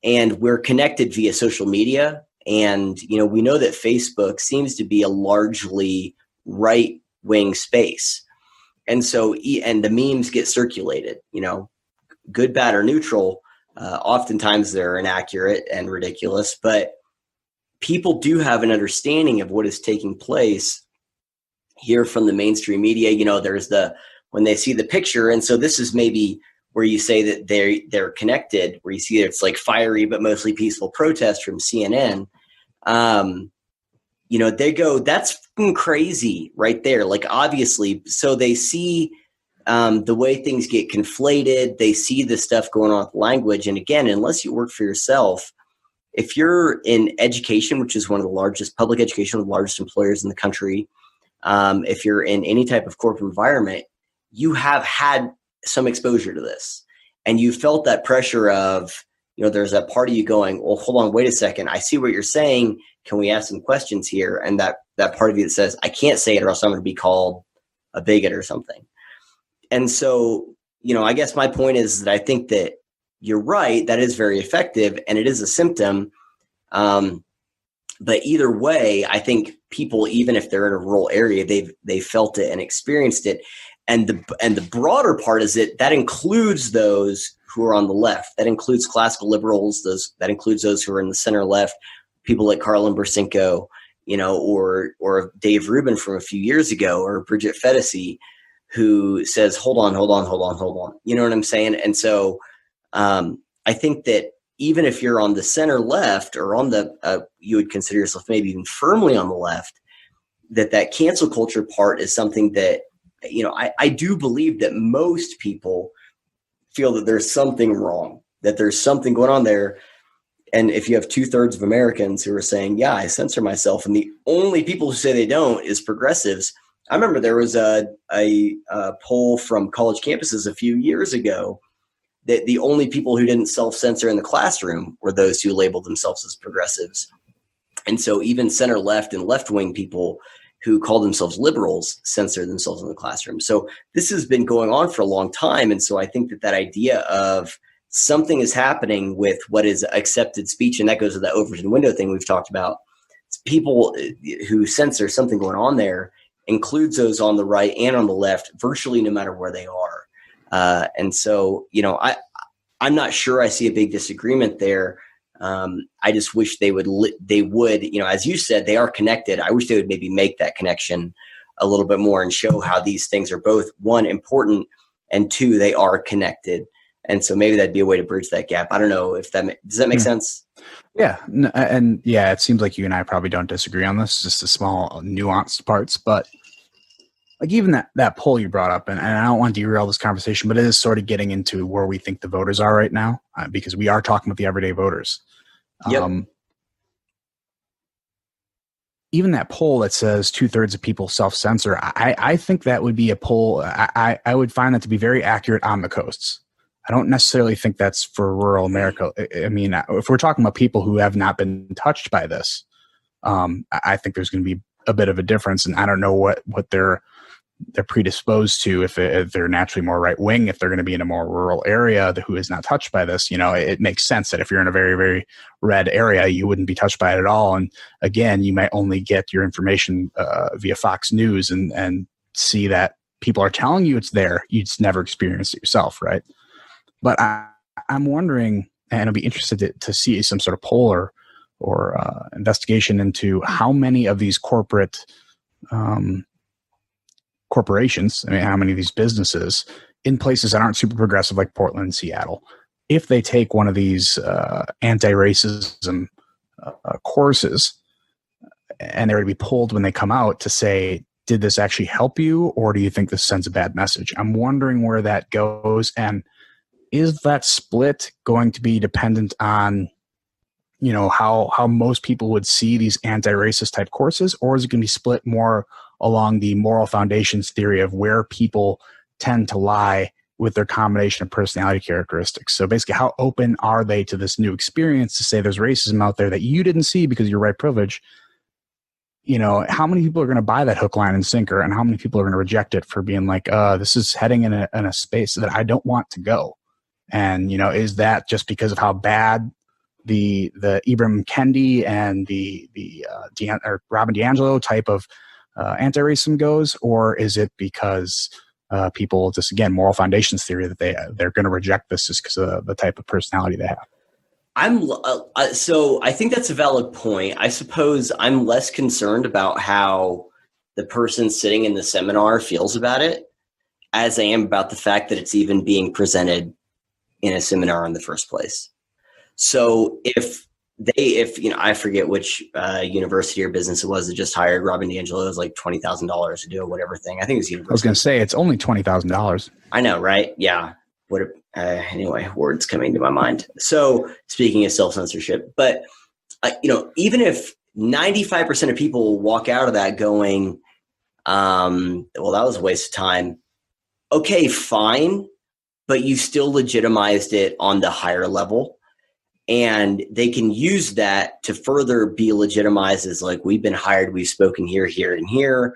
And we're connected via social media. And, we know that Facebook seems to be a largely right-wing space. And so, and the memes get circulated, good, bad, or neutral. Oftentimes they're inaccurate and ridiculous, but people do have an understanding of what is taking place here from the mainstream media. There's when they see the picture. And so this is maybe where you say that they're connected, where you see it's like fiery, but mostly peaceful protest from CNN. They go, that's fucking crazy right there. Like, obviously, so they see the way things get conflated. They see the stuff going on with language. And again, unless you work for yourself, if you're in education, which is one of the largest public education, one of the largest employers in the country, if you're in any type of corporate environment, you have had some exposure to this. And you felt that pressure of, there's that part of you going, well, hold on, wait a second. I see what you're saying. Can we ask some questions here? And that part of you that says, I can't say it or else I'm going to be called a bigot or something. And so, I guess my point is that I think that you're right. That is very effective and it is a symptom. But either way, I think people, even if they're in a rural area, they felt it and experienced it. And the broader part is that includes those who are on the left. That includes classical liberals. That includes those who are in the center left. People like Carlin Bursinko, or Dave Rubin from a few years ago, or Bridget Fedesi, who says, hold on. You know what I'm saying? And so I think that even if you're on the center left or on you would consider yourself maybe even firmly on the left, that cancel culture part is something that, I do believe that most people feel that there's something wrong, that there's something going on there. And if you have 2/3 of Americans who are saying, yeah, I censor myself, and the only people who say they don't is progressives. I remember there was a poll from college campuses a few years ago that the only people who didn't self-censor in the classroom were those who labeled themselves as progressives. And so even center left and left-wing people who call themselves liberals censor themselves in the classroom. So this has been going on for a long time. And so I think that idea of something is happening with what is accepted speech, and that goes to the Overton window thing we've talked about. people who sense there's something going on there includes those on the right and on the left, virtually no matter where they are. And so, I'm not sure I see a big disagreement there. I just wish they would, as you said, they are connected. I wish they would maybe make that connection a little bit more and show how these things are both, one, important, and two, they are connected. And so maybe that'd be a way to bridge that gap. I don't know if does that make sense? Yeah. And yeah, it seems like you and I probably don't disagree on this, just the small nuanced parts, but like even that poll you brought up, and I don't want to derail this conversation, but it is sort of getting into where we think the voters are right now, because we are talking about the everyday voters. Yep. Even that poll that says 2/3 of people self-censor, I think that would be a poll. I would find that to be very accurate on the coasts. I don't necessarily think that's for rural America. I mean, if we're talking about people who have not been touched by this, I think there's going to be a bit of a difference. And I don't know what they're predisposed to, if they're naturally more right wing, if they're going to be in a more rural area who is not touched by this. It makes sense that if you're in a very, very red area, you wouldn't be touched by it at all. And again, you might only get your information via Fox News and see that people are telling you it's there. You just never experienced it yourself, right? But I'm wondering, and I'll be interested to see some sort of poll or investigation into how many of these corporations, how many of these businesses in places that aren't super progressive like Portland and Seattle, if they take one of these anti-racism courses and they're to be polled when they come out to say, did this actually help you, or do you think this sends a bad message? I'm wondering where that goes, and is that split going to be dependent on how most people would see these anti-racist type courses, or is it going to be split more along the moral foundations theory of where people tend to lie with their combination of personality characteristics? So basically, how open are they to this new experience to say there's racism out there that you didn't see because you're white privilege? How many people are going to buy that hook, line, and sinker, and how many people are going to reject it for being like, this is heading in a space that I don't want to go? And, is that just because of how bad the Ibram Kendi and the Robin DiAngelo type of anti-racism goes, or is it because people just, again, moral foundations theory that they're going to reject this just because of the type of personality they have? So I think that's a valid point. I suppose I'm less concerned about how the person sitting in the seminar feels about it as I am about the fact that it's even being presented in a seminar in the first place. So if I forget which university or business it was that just hired Robin DiAngelo, it was like $20,000 to do a whatever thing. I think it was university. I was going to say it's only $20,000. I know, right? Yeah. Anyway, words coming to my mind. So speaking of self-censorship, but even if 95% of people walk out of that going, well, that was a waste of time. Okay, fine. But you still legitimized it on the higher level. And they can use that to further be legitimized as like, we've been hired, we've spoken here, here, and here.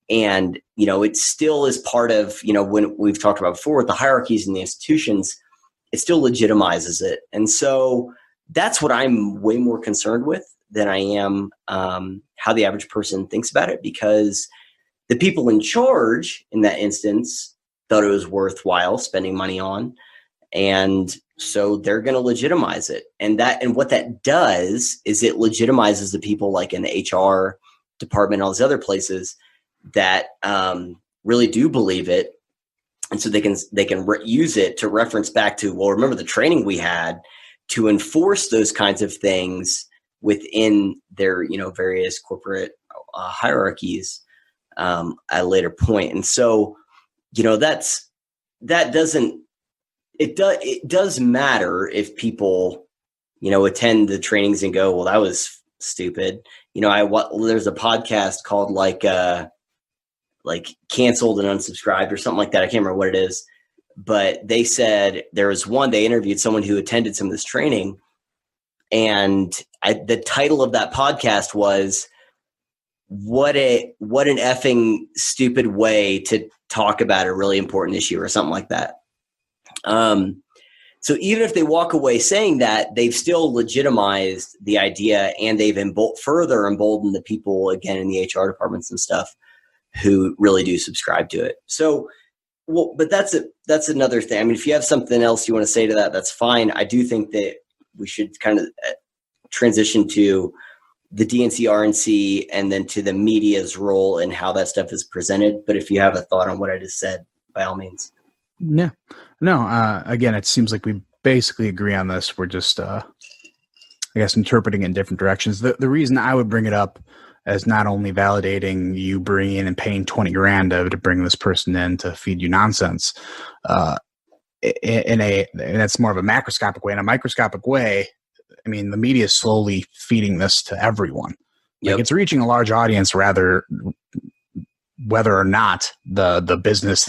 And, it still is part of, when we've talked about before with the hierarchies and the institutions, it still legitimizes it. And so that's what I'm way more concerned with than I am how the average person thinks about it, because the people in charge in that instance thought it was worthwhile spending money on. And so they're going to legitimize it. And what that does is it legitimizes the people like in the HR department, all these other places that really do believe it. And so they can use it to reference back to, well, remember the training we had to enforce those kinds of things within their, various corporate hierarchies at a later point. And so, it does matter if people, attend the trainings and go, well, that was stupid. There's a podcast called like Canceled and Unsubscribed or something like that. I can't remember what it is, but they said they interviewed someone who attended some of this training, and the title of that podcast was what an effing stupid way to talk about a really important issue or something like that. So even if they walk away saying that, they've still legitimized the idea, and they've further emboldened the people, again, in the HR departments and stuff, who really do subscribe to it. So, well, but that's another thing. I mean, if you have something else you want to say to that, that's fine. I do think that we should kind of transition to the DNC, RNC, and then to the media's role and how that stuff is presented. But if you have a thought on what I just said, by all means. Yeah. No, again, it seems like we basically agree on this. We're just, I guess, interpreting in different directions. The reason I would bring it up as not only validating you bringing in and paying $20,000 to bring this person in to feed you nonsense, and that's more of a macroscopic way. In a microscopic way, I mean, the media is slowly feeding this to everyone. Yep. Like, it's reaching a large audience, rather, whether or not the business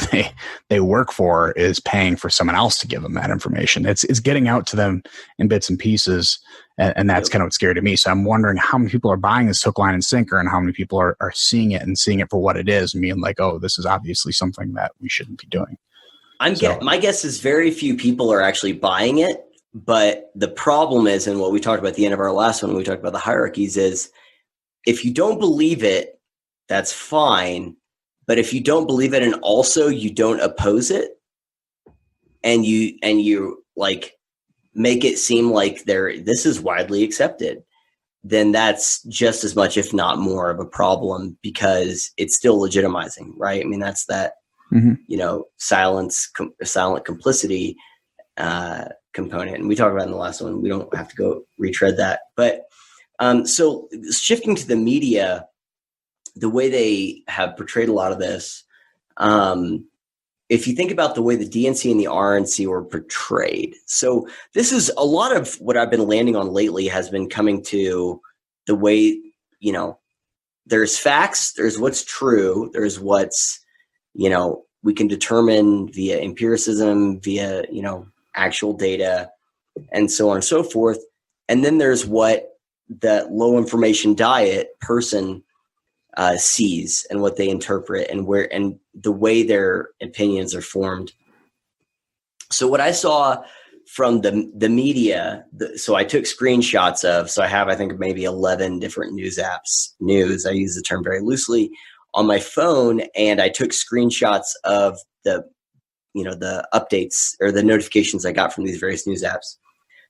they work for is paying for someone else to give them that information. It's getting out to them in bits and pieces, and that's kind of what's scary to me. So I'm wondering how many people are buying this hook, line, and sinker, and how many people are seeing it and seeing it for what it is, and being like, oh, this is obviously something that we shouldn't be doing. My guess is very few people are actually buying it, but the problem is, and what we talked about at the end of our last one, when we talked about the hierarchies, is if you don't believe it, that's fine. But if you don't believe it and also you don't oppose it, and you like make it seem like this is widely accepted, then that's just as much, if not more, of a problem, because it's still legitimizing, right? I mean, that's that, silent complicity component. And we talked about in the last one. We don't have to go retread that. But so shifting to the media, the way they have portrayed a lot of this, if you think about the way the DNC and the RNC were portrayed, so this is a lot of what I've been landing on lately has been coming to the way, there's facts, there's what's true, there's what's, we can determine via empiricism, via, actual data, and so on and so forth. And then there's what that low information diet person sees and what they interpret and the way their opinions are formed. So what I saw from the media, so I took screenshots of, so I have, I think, maybe 11 different news apps, I use the term very loosely, on my phone, and I took screenshots of the updates or the notifications I got from these various news apps,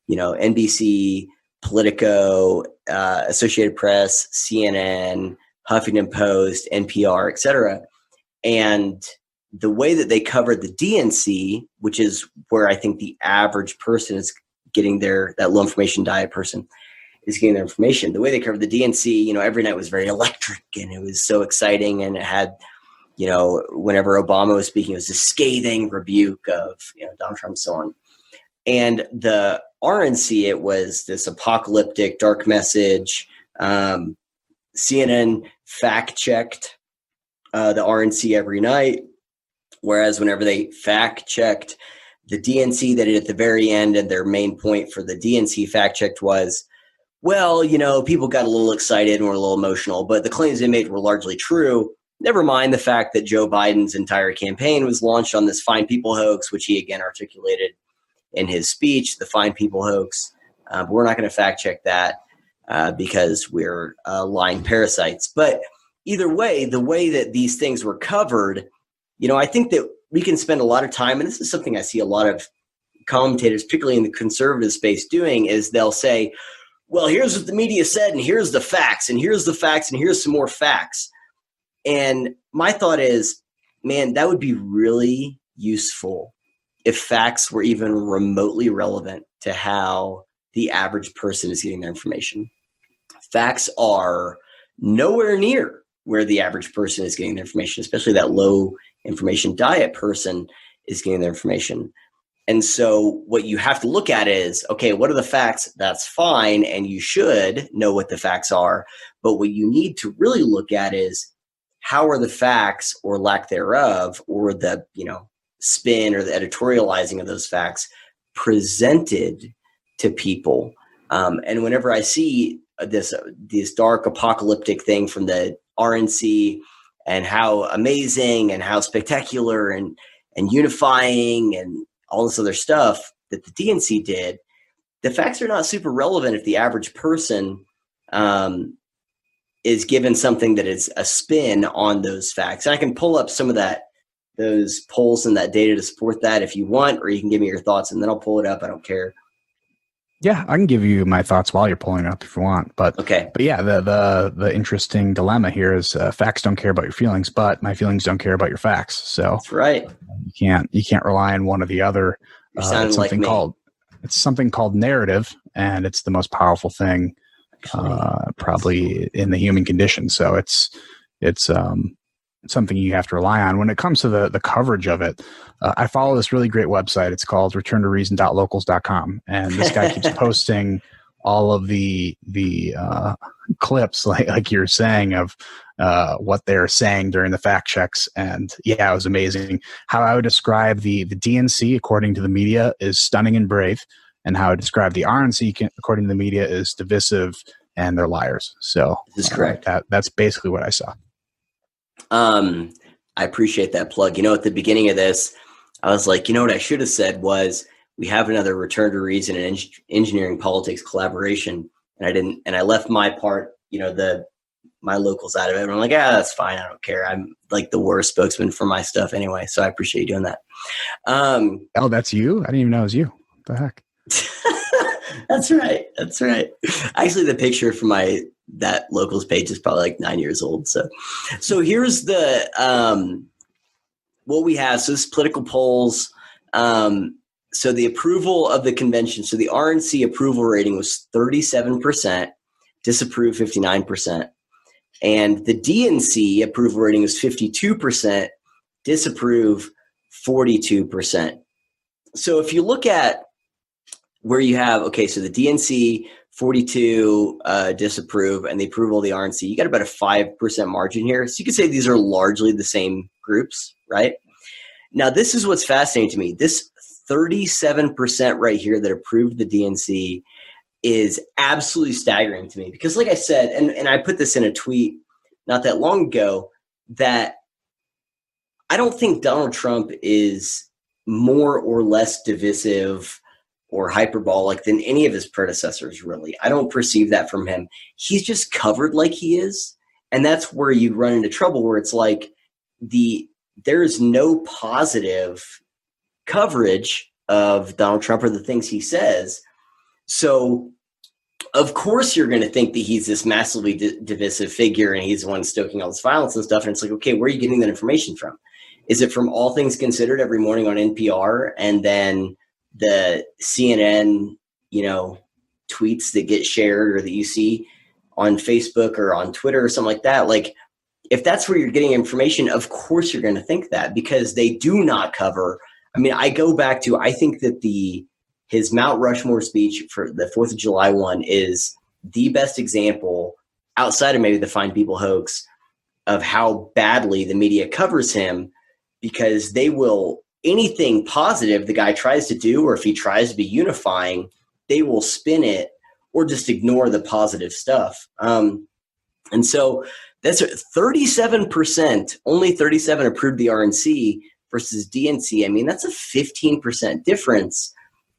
NBC, Politico, Associated Press, CNN, Huffington Post, NPR, etc. And the way that they covered the DNC, which is where I think the average person is getting that low information diet person is getting their information. The way they covered the DNC, every night was very electric, and it was so exciting, and it had, whenever Obama was speaking, it was a scathing rebuke of Donald Trump and so on. And the RNC, it was this apocalyptic dark message. CNN fact-checked the RNC every night, whereas whenever they fact-checked the DNC, they did at the very end, and their main point for the DNC fact-checked was, well, people got a little excited and were a little emotional, but the claims they made were largely true. Never mind the fact that Joe Biden's entire campaign was launched on this fine people hoax, which he again articulated in his speech, the fine people hoax. But we're not going to fact-check that. Because we're lying parasites. But either way, the way that these things were covered, I think that we can spend a lot of time, and this is something I see a lot of commentators, particularly in the conservative space, doing, is they'll say, well, here's what the media said, and here's the facts, and here's the facts, and here's some more facts. And my thought is, man, that would be really useful if facts were even remotely relevant to how the average person is getting their information. Facts are nowhere near where the average person is getting their information, especially that low information diet person is getting their information. And so what you have to look at is, okay, what are the facts? That's fine, and you should know what the facts are. But what you need to really look at is, how are the facts, or lack thereof, or the spin or the editorializing of those facts presented to people? And whenever I see this dark apocalyptic thing from the RNC, and how amazing and how spectacular and unifying and all this other stuff, that the DNC did, the facts are not super relevant if the average person is given something that is a spin on those facts. And I can pull up some of those polls and that data to support that if you want, or you can give me your thoughts and then I'll pull it up. I don't care. Yeah, I can give you my thoughts while you're pulling it up if you want. But yeah, the interesting dilemma here is facts don't care about your feelings, but my feelings don't care about your facts. So that's right. You can't rely on one or the other. You're sounding like me. It's something called narrative, and it's the most powerful thing probably in the human condition. So it's something you have to rely on. When it comes to the coverage of it, I follow this really great website. It's called returntoreason.locals.com. And this guy keeps posting all of the clips, like you're saying, of what they're saying during the fact checks. And yeah, it was amazing. How I would describe the DNC, according to the media, is stunning and brave. And how I describe the RNC, according to the media, is divisive and they're liars. So this is correct. That's basically what I saw. I appreciate that plug. At the beginning of this, I was like, what I should have said was we have another Return to Reason and engineering politics collaboration. And I didn't, and I left my part, my locals out of it. And I'm like, that's fine. I don't care. I'm like the worst spokesman for my stuff anyway. So I appreciate you doing that. Oh, that's you? I didn't even know it was you. What the heck? That's right. Actually, the picture from that locals page is probably like 9 years old. So here's the what we have. So this is political polls. So the approval of the convention. So the RNC approval rating was 37%, disapprove 59%, and the DNC approval rating was 52%, disapprove 42%. So if you look at where you have, so the DNC 42 disapprove and the approval of the RNC, you got about a 5% margin here. So you could say these are largely the same groups, right? Now, this is what's fascinating to me. This 37% right here that approved the DNC is absolutely staggering to me because like I said, and I put this in a tweet not that long ago, that I don't think Donald Trump is more or less divisive or hyperbolic than any of his predecessors, really. I don't perceive that from him. He's just covered like he is. And that's where you run into trouble, where it's like there's no positive coverage of Donald Trump or the things he says. So, of course, you're going to think that he's this massively divisive figure and he's the one stoking all this violence and stuff. And it's like, okay, where are you getting that information from? Is it from All Things Considered every morning on NPR and then the CNN, tweets that get shared or that you see on Facebook or on Twitter or something like that? Like, if that's where you're getting information, of course you're going to think that because they do not cover. I mean, I go back to, I think that his Mount Rushmore speech for the 4th of July one is the best example outside of maybe the Fine People hoax of how badly the media covers him, because they will, anything positive the guy tries to do, or if he tries to be unifying, they will spin it or just ignore the positive stuff. And so that's 37%, only 37 approved the RNC versus DNC. I mean, that's a 15% difference,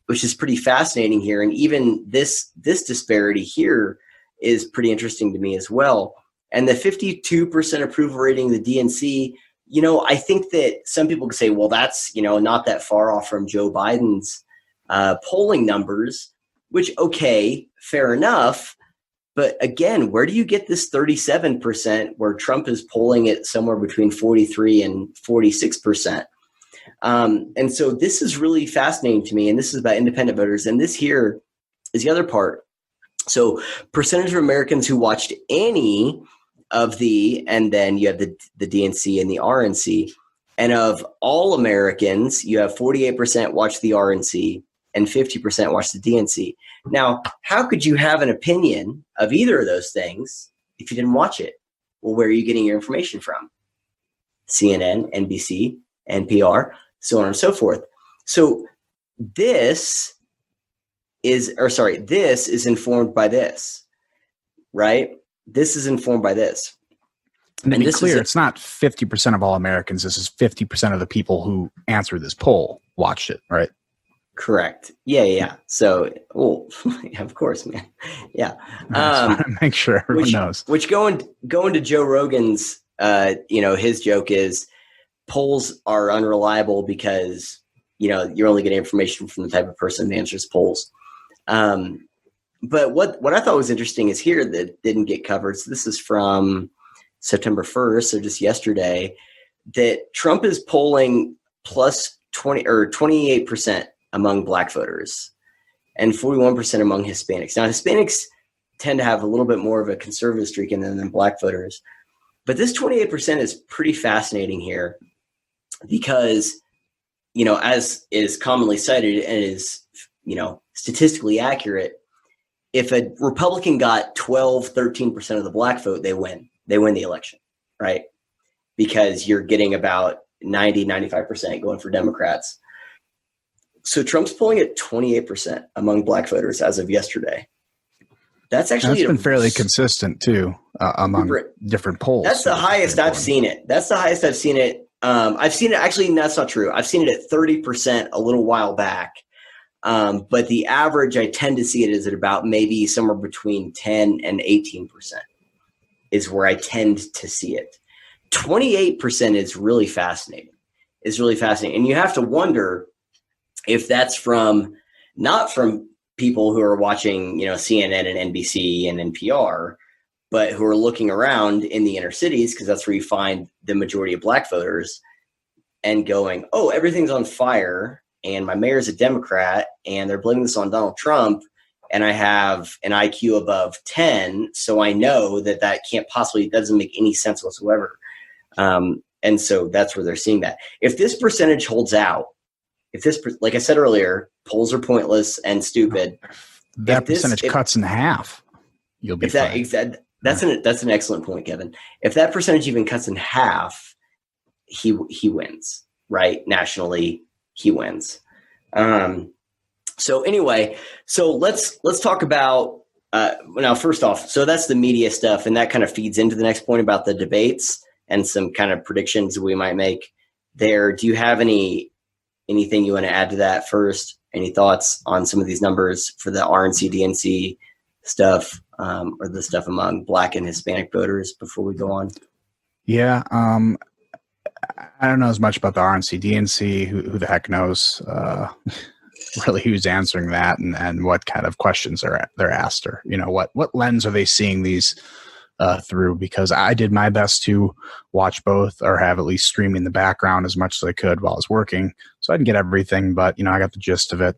which is pretty fascinating here. And even this disparity here is pretty interesting to me as well. And the 52% approval rating of the DNC, I think that some people could say, well, that's, not that far off from Joe Biden's polling numbers, which, okay, fair enough. But again, where do you get this 37% where Trump is polling it somewhere between 43 and 46%? And so this is really fascinating to me. And this is about independent voters. And this here is the other part. So percentage of Americans who watched any of and then you have the DNC and the RNC. And of all Americans, you have 48% watch the RNC and 50% watch the DNC. Now, how could you have an opinion of either of those things if you didn't watch it? Well, where are you getting your information from? CNN, NBC, NPR, so on and so forth. So this is informed by this, right? This is informed by this. And to be clear, it's not 50% of all Americans. This is 50% of the people who answered this poll watched it, right? Correct. Yeah. So, of course, man. Yeah. I just want to make sure everyone knows. Which going to Joe Rogan's, his joke is polls are unreliable because, you're only getting information from the type of person who answers polls. But what I thought was interesting is here that didn't get covered. So this is from September 1st, so just yesterday, that Trump is polling plus 20 or 28% among Black voters and 41% among Hispanics. Now, Hispanics tend to have a little bit more of a conservative streak in them than Black voters. But this 28% is pretty fascinating here because, as is commonly cited and is, statistically accurate, if a Republican got 12, 13% of the Black vote, they win. They win the election, right? Because you're getting about 90, 95% going for Democrats. So Trump's polling at 28% among Black voters as of yesterday. That's been fairly consistent too among different polls. That's the highest I've seen it. I've seen it. Actually, that's not true. I've seen it at 30% a little while back. But the average, I tend to see it is at about maybe somewhere between 10 and 18% is where I tend to see it. 28% is really fascinating. And you have to wonder if that's not from people who are watching, CNN and NBC and NPR, but who are looking around in the inner cities, because that's where you find the majority of Black voters, and going, oh, everything's on fire, and my mayor's a Democrat, and they're blaming this on Donald Trump, and I have an IQ above 10, so I know that can't possibly, doesn't make any sense whatsoever. And so that's where they're seeing that. If this percentage holds out, like I said earlier, polls are pointless and stupid. That percentage cuts in half, you'll be fine. That's an excellent point, Kevin. If that percentage even cuts in half, he wins, right? Nationally, he wins. So anyway, let's talk about now. First off, so that's the media stuff, and that kind of feeds into the next point about the debates and some kind of predictions we might make there. Do you have anything you want to add to that first? Any thoughts on some of these numbers for the RNC, DNC stuff, or the stuff among Black and Hispanic voters before we go on? Yeah. I don't know as much about the RNC, DNC. Who the heck knows really who's answering that and what kind of questions they're asked, or, what lens are they seeing these through? Because I did my best to watch both, or have at least streaming in the background as much as I could while I was working, so I didn't get everything, but I got the gist of it.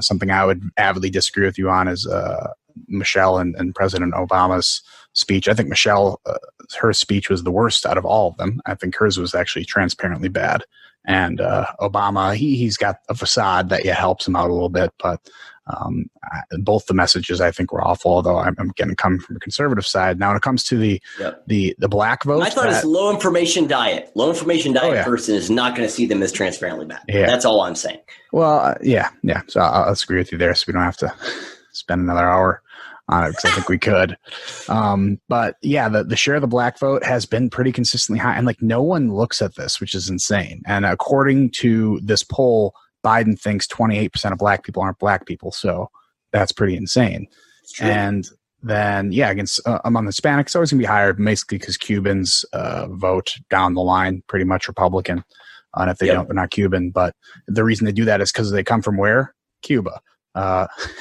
Something I would avidly disagree with you on is Michelle and President Obama's speech. I think Michelle, her speech was the worst out of all of them. I think hers was actually transparently bad. And Obama, he's got a facade that helps him out a little bit, but both the messages I think were awful. Although I'm getting coming from a conservative side. Now, when it comes to the Black vote, I thought it's low information diet. Low information diet person is not going to see them as transparently bad. Yeah. That's all I'm saying. Well, yeah. So I'll agree with you there. So we don't have to spend another hour on it, because I think we could. But yeah, the share of the Black vote has been pretty consistently high, and no one looks at this, which is insane. And according to this poll, Biden thinks 28% of Black people aren't Black people, so that's pretty insane. And then against among Hispanics, it's always gonna be higher, basically because Cubans vote down the line pretty much Republican, and if they don't, they're not Cuban. But the reason they do that is because they come from where? Cuba.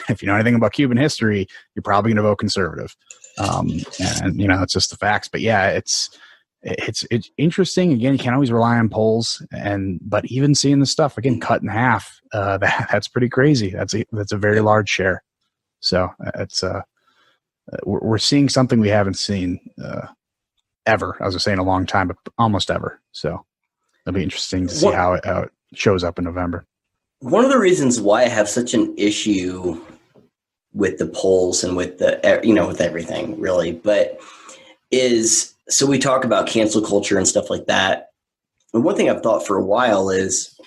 If you know anything about Cuban history, you're probably going to vote conservative. And it's just the facts. But yeah, it's interesting. Again, you can't always rely on polls, but even seeing the stuff again cut in half, that's pretty crazy. That's a very large share. So it's we're seeing something we haven't seen ever. I was saying a long time, but almost ever. So it'll be interesting to see how it shows up in November. One of the reasons why I have such an issue with the polls and with with everything really, but so we talk about cancel culture and stuff like that. And one thing I've thought for a while is,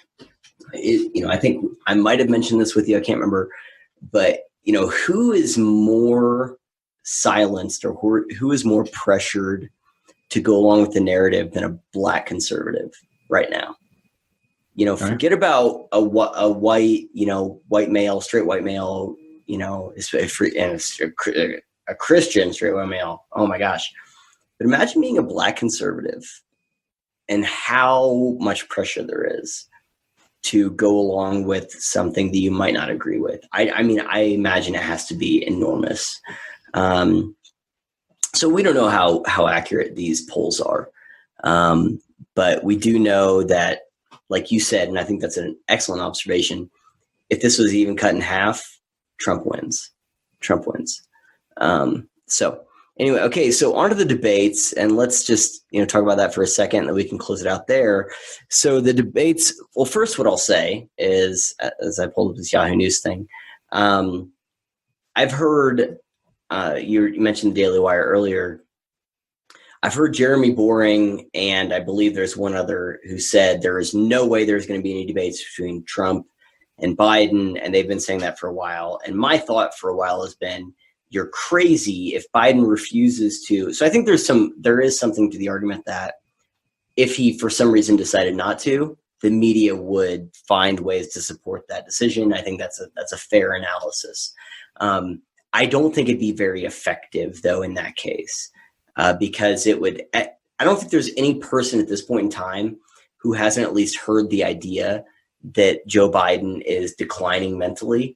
I think I might have mentioned this with you. I can't remember, but who is more silenced, or who is more pressured to go along with the narrative than a Black conservative right now? Forget about a white, white male, straight white male, and a Christian straight white male. Oh my gosh. But imagine being a Black conservative and how much pressure there is to go along with something that you might not agree with. I mean, I imagine it has to be enormous. So we don't know how accurate these polls are. But we do know that, like you said, and I think that's an excellent observation, if this was even cut in half, Trump wins. So anyway, okay, so on to the debates, and let's just talk about that for a second, and then we can close it out there. So the debates, well, first what I'll say is, as I pulled up this Yahoo News thing, I've heard, you mentioned the Daily Wire earlier, I've heard Jeremy Boring, and I believe there's one other, who said there is no way there's going to be any debates between Trump and Biden, and they've been saying that for a while. And my thought for a while has been, you're crazy if Biden refuses to. So I think there is something to the argument that if he, for some reason, decided not to, the media would find ways to support that decision. I think that's a fair analysis. I don't think it'd be very effective, though, in that case. Because I don't think there's any person at this point in time who hasn't at least heard the idea that Joe Biden is declining mentally.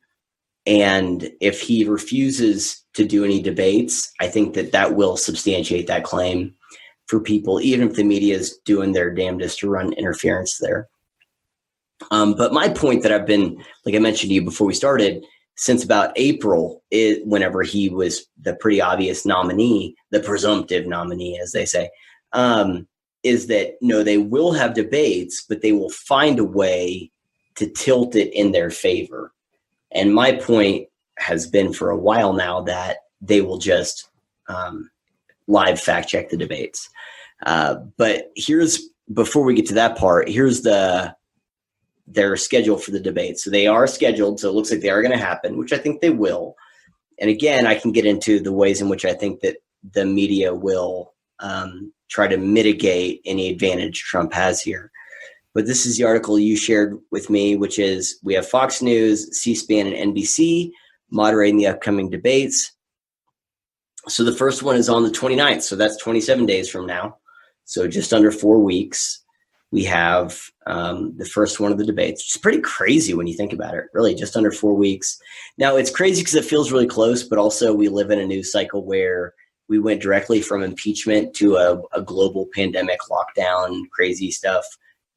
And if he refuses to do any debates, I think that will substantiate that claim for people, even if the media is doing their damnedest to run interference there. But my point that I've been, like I mentioned to you before we started, since about April, whenever he was the pretty obvious nominee, the presumptive nominee, as they say, is that, they will have debates, but they will find a way to tilt it in their favor. And my point has been for a while now that they will just live fact check the debates. But before we get to that part, here's their schedule for the debate. So they are scheduled. So it looks like they are going to happen, which I think they will. And again, I can get into the ways in which I think that the media will try to mitigate any advantage Trump has here. But this is the article you shared with me, which is, we have Fox News, C-SPAN, and NBC moderating the upcoming debates. So the first one is on the 29th. So that's 27 days from now. So just under 4 weeks. We have the first one of the debates, which is pretty crazy when you think about it, really, just under 4 weeks. Now, it's crazy because it feels really close, but also we live in a news cycle where we went directly from impeachment to a global pandemic lockdown, crazy stuff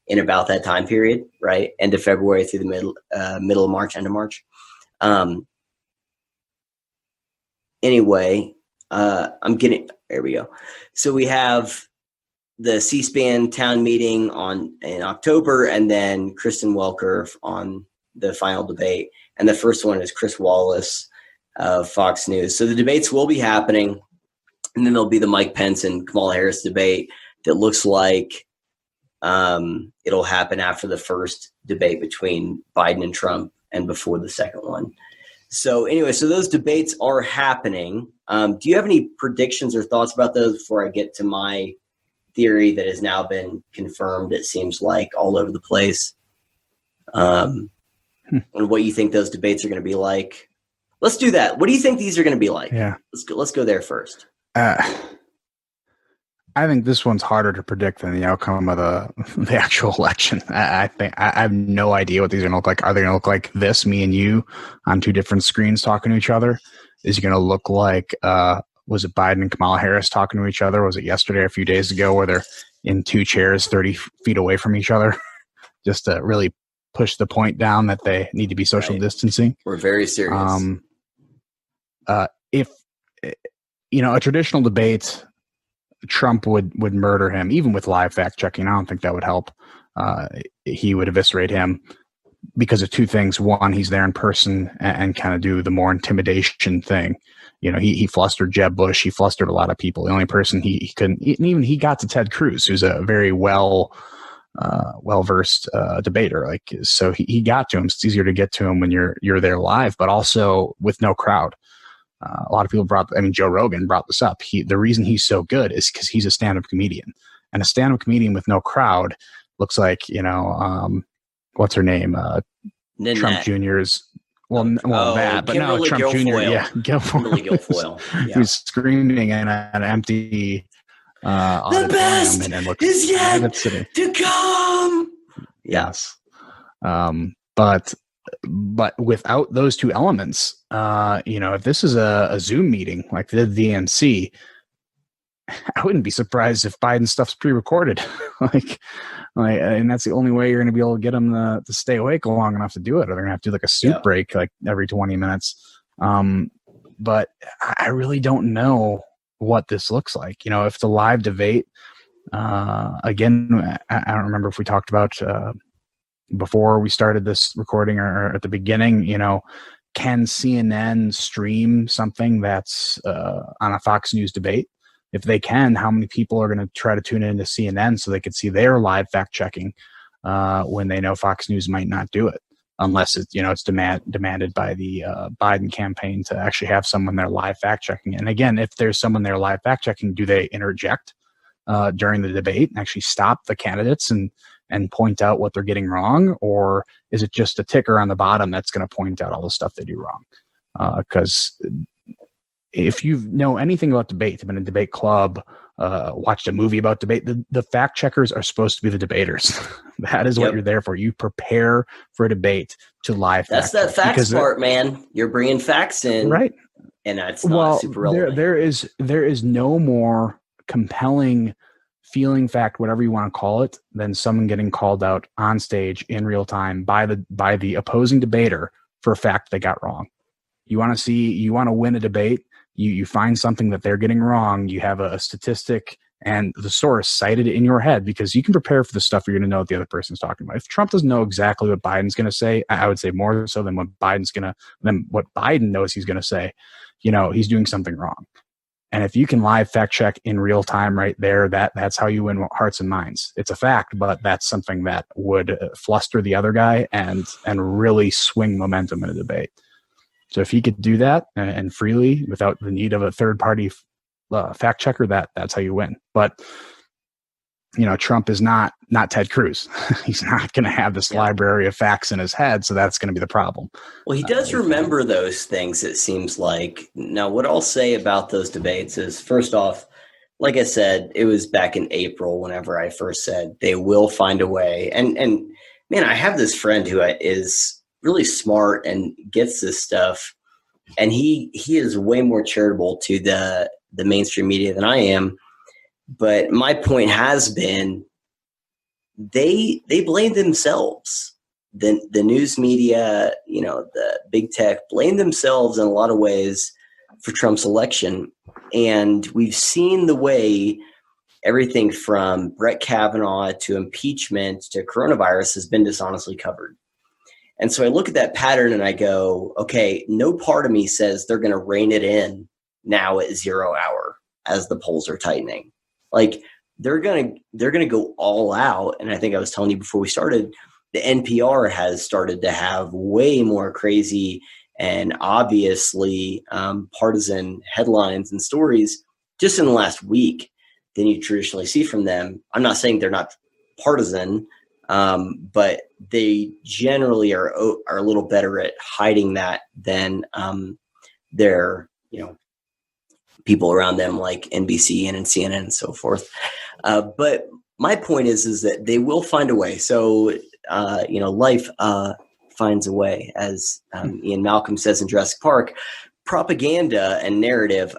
in about that time period, right? End of February through the middle of March, end of March. Anyway, there we go. So we have the C-SPAN town meeting in October, and then Kristen Welker on the final debate. And the first one is Chris Wallace of Fox News. So the debates will be happening, and then there'll be the Mike Pence and Kamala Harris debate that looks like it'll happen after the first debate between Biden and Trump and before the second one. So anyway, so those debates are happening. Do you have any predictions or thoughts about those before I get to my theory that has now been confirmed, it seems like, all over the place, and what you think those debates are going to be like? Let's do that. What do you think these are going to be like? Yeah, let's go there first. I think this one's harder to predict than the outcome of the actual election. I think I have no idea what these are going to look like. Are they going to look like this, me and you on two different screens talking to each other? Is it going to look like was it Biden and Kamala Harris talking to each other? Was it yesterday, a few days ago, where they're in two chairs 30 feet away from each other, just to really push the point down that they need to be social distancing? We're very serious. If a traditional debate, Trump would murder him, even with live fact checking. I don't think that would help. He would eviscerate him because of two things. One, he's there in person and kind of do the more intimidation thing. He flustered Jeb Bush. He flustered a lot of people. The only person he couldn't, even he got to Ted Cruz, who's a very well-versed debater. So he got to him. It's easier to get to him when you're there live, but also with no crowd. A lot of people Joe Rogan brought this up. The reason he's so good is because he's a stand-up comedian, and a stand-up comedian with no crowd looks like, what's her name? Nanette. Trump Jr.'s. That, but no, Kimberly Trump Guilfoyle. Jr. Yeah, Kimberly Guilfoyle. Yeah. Who's screaming in an empty the best and looks is yet sitting. to come. Yes. But without those two elements, if this is a Zoom meeting like the DNC, I wouldn't be surprised if Biden's stuff's pre-recorded. And that's the only way you're going to be able to get them to stay awake long enough to do it. Or they're going to have to do like a soup break like every 20 minutes. But I really don't know what this looks like. If it's a live debate, again, I don't remember if we talked about before we started this recording or at the beginning, can CNN stream something that's on a Fox News debate? If they can, how many people are going to try to tune into CNN so they could see their live fact checking when they know Fox News might not do it, unless it's demanded by the Biden campaign to actually have someone there live fact checking. And again, if there's someone there live fact checking, do they interject during the debate and actually stop the candidates and point out what they're getting wrong, or is it just a ticker on the bottom that's going to point out all the stuff they do wrong? Because if you know anything about debate, been in a debate club, watched a movie about debate, the fact checkers are supposed to be the debaters. That is what you're there for. You prepare for a debate to live. That's that facts part, man. You're bringing facts in, right? And that's not super relevant. There is no more compelling feeling fact, whatever you want to call it, than someone getting called out on stage in real time by the opposing debater for a fact they got wrong. You want to win a debate. You find something that they're getting wrong. You have a statistic and the source cited in your head, because you can prepare for the stuff you're going to know what the other person's talking about. If Trump doesn't know exactly what Biden's going to say, I would say more so than what Biden knows he's going to say, he's doing something wrong. And if you can live fact check in real time right there, that's how you win hearts and minds. It's a fact, but that's something that would fluster the other guy and really swing momentum in a debate. So if he could do that and freely without the need of a third party fact checker, that's how you win. But Trump is not Ted Cruz. He's not going to have this library of facts in his head, so that's going to be the problem. Well, he does remember those things, it seems like. Now, what I'll say about those debates is, first off, like I said, it was back in April whenever I first said they will find a way. And man, I have this friend who is really smart and gets this stuff, and he is way more charitable to the mainstream media than I am. But my point has been they blame themselves. The news media, the big tech, blame themselves in a lot of ways for Trump's election. And we've seen the way everything from Brett Kavanaugh to impeachment to coronavirus has been dishonestly covered. And so I look at that pattern and I go, okay, no part of me says they're going to rein it in now at 0 hour as the polls are tightening. Like they're going to go all out. And I think I was telling you before we started, the NPR has started to have way more crazy and obviously partisan headlines and stories just in the last week than you traditionally see from them. I'm not saying they're not partisan, but they generally are a little better at hiding that than their people around them like NBC and CNN and so forth. But my point is that they will find a way. So life finds a way, as Ian Malcolm says in Jurassic Park. Propaganda and narrative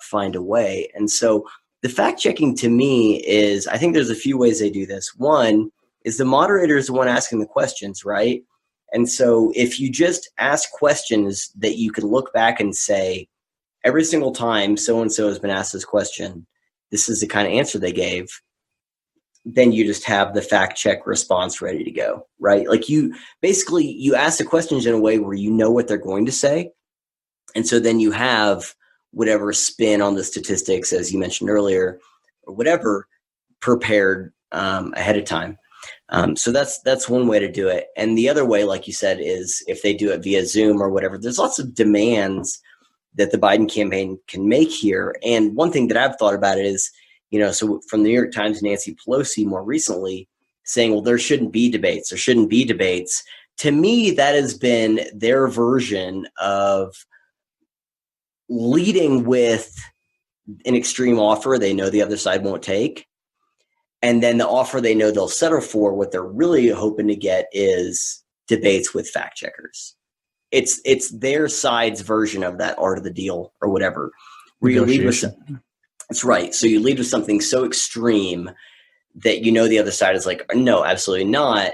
find a way. And so the fact checking to me is, I think there's a few ways they do this. One is the moderator is the one asking the questions, right? And so if you just ask questions that you can look back and say, every single time so-and-so has been asked this question, this is the kind of answer they gave, then you just have the fact check response ready to go, right? Like you ask the questions in a way where you know what they're going to say. And so then you have whatever spin on the statistics, as you mentioned earlier, or whatever, prepared ahead of time. So that's one way to do it. And the other way, like you said, is if they do it via Zoom or whatever, there's lots of demands that the Biden campaign can make here. And one thing that I've thought about it is, so from the New York Times, Nancy Pelosi more recently saying, well, there shouldn't be debates. There shouldn't be debates. To me, that has been their version of leading with an extreme offer they know the other side won't take. And then the offer they know they'll settle for, what they're really hoping to get is debates with fact checkers. It's their side's version of that art of the deal or whatever. Where you lead with, that's right. So you lead with something so extreme that you know the other side is like, no, absolutely not.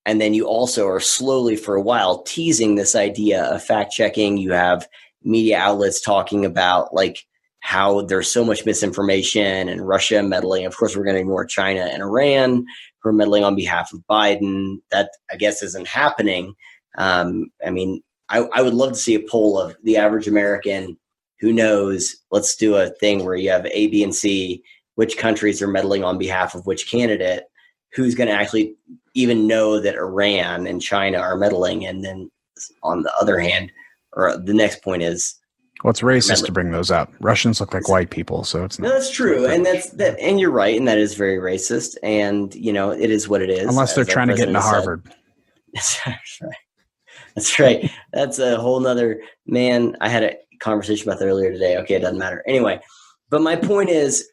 And then you also are slowly for a while teasing this idea of fact checking. You have media outlets talking about like how there's so much misinformation and Russia meddling. Of course, we're going to ignore China and Iran who are meddling on behalf of Biden. That, I guess, isn't happening. I mean, I would love to see a poll of the average American who knows. Let's do a thing where you have A, B, and C, which countries are meddling on behalf of which candidate, who's going to actually even know that Iran and China are meddling. And then on the other hand, or the next point is, well, it's racist to bring those up. Russians look like white people, so it's not. No, that's true, and and you're right, and that is very racist, and it is what it is. Unless they're trying to get into Harvard. That's right. That's right. That's a whole nother, man. I had a conversation about that earlier today. Okay, it doesn't matter. Anyway, but my point is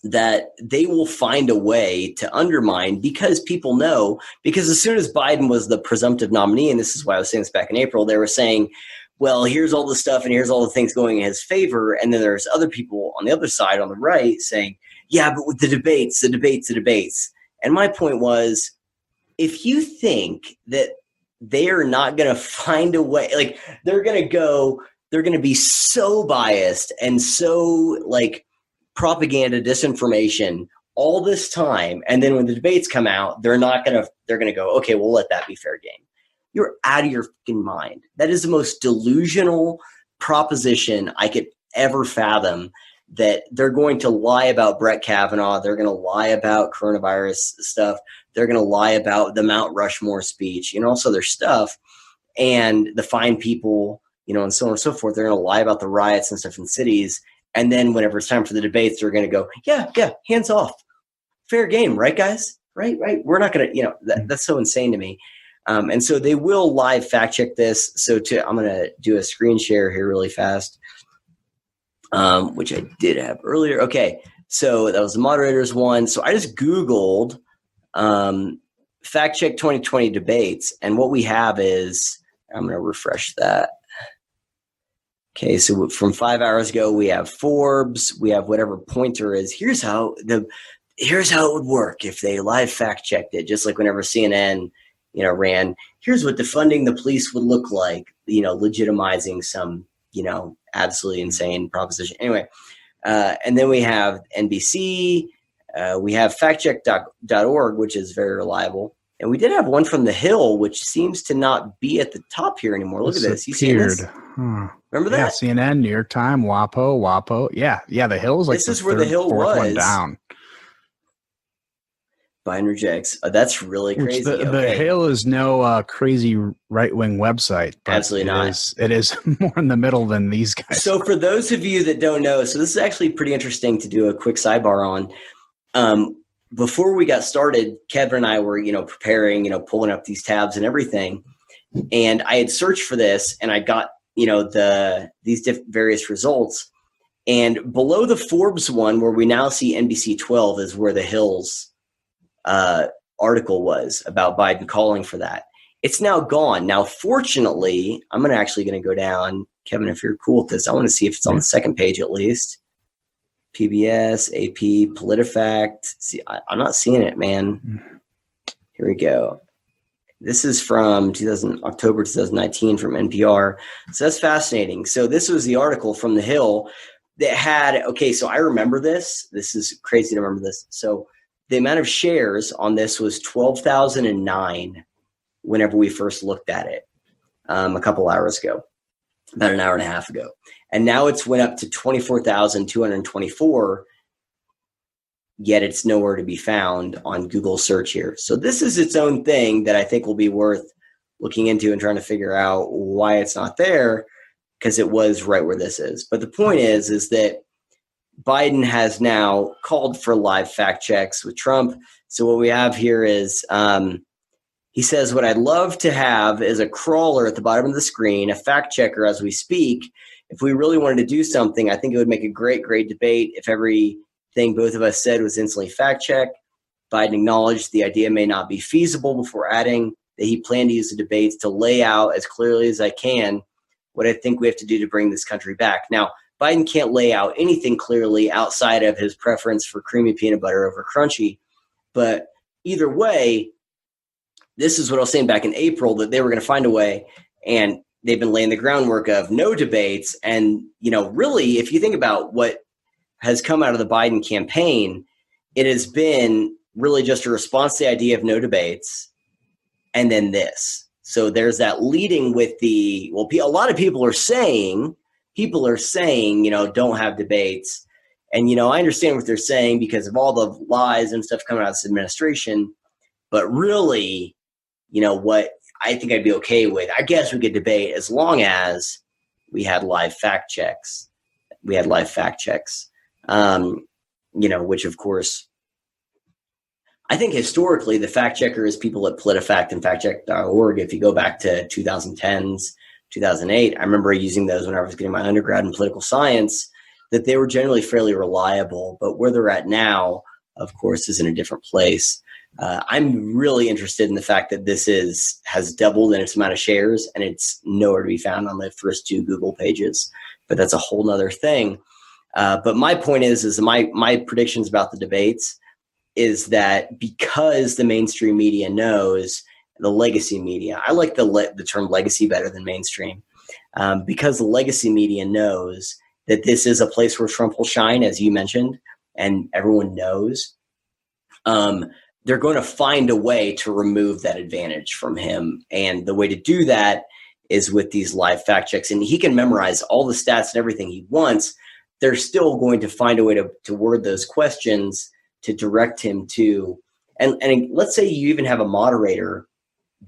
that they will find a way to undermine because people know, because as soon as Biden was the presumptive nominee, and this is why I was saying this back in April, they were saying, well, here's all the stuff and here's all the things going in his favor. And then there's other people on the other side, on the right, saying, yeah, but with the debates. And my point was, if you think that they are not going to find a way, like they're going to be so biased and so like propaganda, disinformation all this time. And then when the debates come out, they're going to go, okay, we'll let that be fair game. You're out of your fucking mind. That is the most delusional proposition I could ever fathom, that they're going to lie about Brett Kavanaugh. They're going to lie about coronavirus stuff. They're going to lie about the Mount Rushmore speech, all this other stuff, and the fine people, and so on and so forth. They're going to lie about the riots and stuff in cities. And then whenever it's time for the debates, they're going to go, yeah, hands off. Fair game, right, guys? Right. We're not going to, that's so insane to me. And so they will live fact check this. So I'm going to do a screen share here really fast, which I did have earlier. Okay. So that was the moderators one. So I just Googled fact check 2020 debates. And what we have is, I'm going to refresh that. Okay. So from 5 hours ago, we have Forbes, we have whatever pointer is. Here's how it would work if they live fact checked it, just like whenever CNN ran, here's what defunding the police would look like, legitimizing some, absolutely insane proposition. Anyway, and then we have NBC, we have factcheck.org, which is very reliable. And we did have one from The Hill, which seems to not be at the top here anymore. Look at this. You see this? Remember that? Yeah, CNN, New York Times, WAPO. Yeah, The Hill is like this is where The Hill was. One down. Biden rejects. That's really crazy. The Hill is no crazy right-wing website. Absolutely not. It is more in the middle than these guys. So for those of you that don't know, so this is actually pretty interesting to do a quick sidebar on. Before we got started, Kevin and I were, preparing, pulling up these tabs and everything. And I had searched for this and I got, these various results. And below the Forbes one, where we now see NBC 12, is where the Hill's article was about Biden calling for that. It's now gone. Now, fortunately, I'm actually going to go down. Kevin, if you're cool with this, I want to see if it's on the second page at least. PBS, AP, PolitiFact. See, I'm not seeing it, man. Here we go. This is from October 2019 from NPR. So that's fascinating. So this was the article from The Hill that had, so I remember this. This is crazy to remember this. So the amount of shares on this was 12,009 whenever we first looked at it a couple hours ago, about an hour and a half ago. And now it's went up to 24,224, yet it's nowhere to be found on Google search here. So this is its own thing that I think will be worth looking into and trying to figure out why it's not there, because it was right where this is. But the point is that Biden has now called for live fact checks with Trump So what we have here is, he says, what I'd love to have is a crawler at the bottom of the screen, a fact checker as we speak. If we really wanted to do something, I think it would make a great debate if everything both of us said was instantly fact checked. Biden acknowledged the idea may not be feasible before adding that he planned to use the debates to lay out as clearly as I can what I think we have to do to bring this country back. Now, Biden can't lay out anything clearly outside of his preference for creamy peanut butter over crunchy. But either way, this is what I was saying back in April, that they were going to find a way, and they've been laying the groundwork of no debates. And, really, if you think about what has come out of the Biden campaign, it has been really just a response to the idea of no debates. And then this. So there's that leading with a lot of people are saying, don't have debates. And, I understand what they're saying because of all the lies and stuff coming out of this administration. But really, what I think I'd be okay with, I guess we could debate as long as we had live fact checks. Which of course, I think historically the fact checker is people at PolitiFact and factcheck.org. If you go back to 2010s, 2008, I remember using those when I was getting my undergrad in political science, that they were generally fairly reliable. But where they're at now, of course, is in a different place. I'm really interested in the fact that this has doubled in its amount of shares, and it's nowhere to be found on the first 2 Google pages. But that's a whole nother thing. But my point is my predictions about the debates is that because the mainstream media knows, the legacy media, I like the term legacy better than mainstream, because the legacy media knows that this is a place where Trump will shine, as you mentioned, and everyone knows. They're going to find a way to remove that advantage from him. And the way to do that is with these live fact checks. And he can memorize all the stats and everything he wants. They're still going to find a way to word those questions to direct him to. And let's say you even have a moderator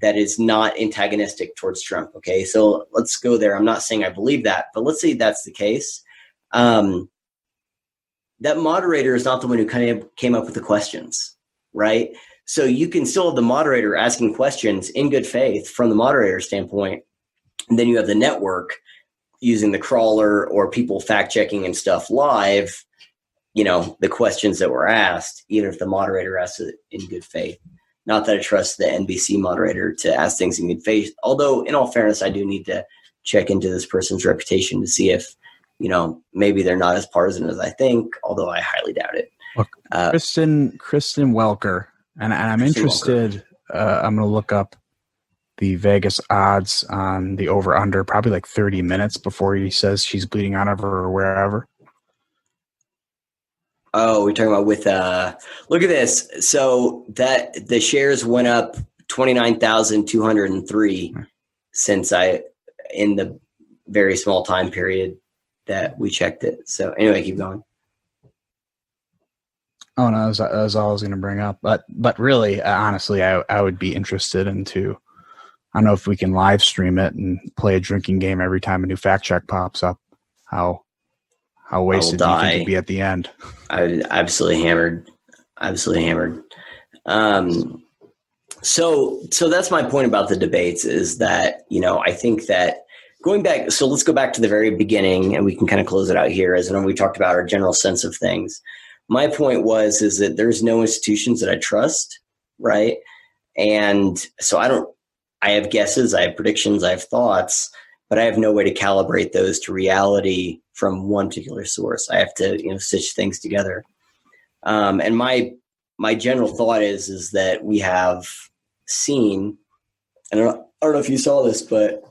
that is not antagonistic towards Trump. Okay, so let's go there. I'm not saying I believe that, but let's say that's the case. That moderator is not the one who kind of came up with the questions. Right? So you can still have the moderator asking questions in good faith from the moderator standpoint. And then you have the network using the crawler or people fact checking and stuff live, the questions that were asked, even if the moderator asked it in good faith. Not that I trust the NBC moderator to ask things in good faith. Although, in all fairness, I do need to check into this person's reputation to see if, maybe they're not as partisan as I think, although I highly doubt it. Kristen Welker, and I'm interested. I'm going to look up the Vegas odds on the over/under, probably like 30 minutes before he says she's bleeding out of her or wherever. Oh, we're talking about with look at this. So that the shares went up 29,203 since in the very small time period that we checked it. So anyway, keep going. Oh no, that was all I was going to bring up. But really, honestly, I would be interested into. I don't know if we can live stream it and play a drinking game every time a new fact check pops up. How wasted do you think it'd be at the end? Absolutely hammered. So that's my point about the debates is that, I think that going back, so let's go back to the very beginning and we can kind of close it out here as when we talked about our general sense of things. My point is that there's no institutions that I trust, right? And so I have guesses, I have predictions, I have thoughts, but I have no way to calibrate those to reality from one particular source. I have to, stitch things together. And my general thought is that we have seen, and I don't know if you saw this, but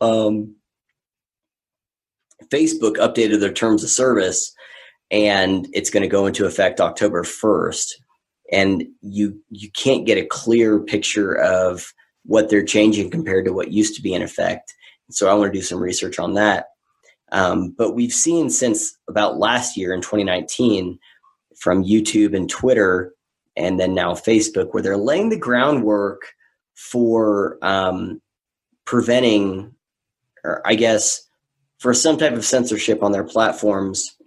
Facebook updated their terms of service, and it's going to go into effect October 1st. And you can't get a clear picture of what they're changing compared to what used to be in effect. So I want to do some research on that. But we've seen since about last year in 2019 from YouTube and Twitter, and then now Facebook, where they're laying the groundwork for preventing, or I guess, for some type of censorship on their platforms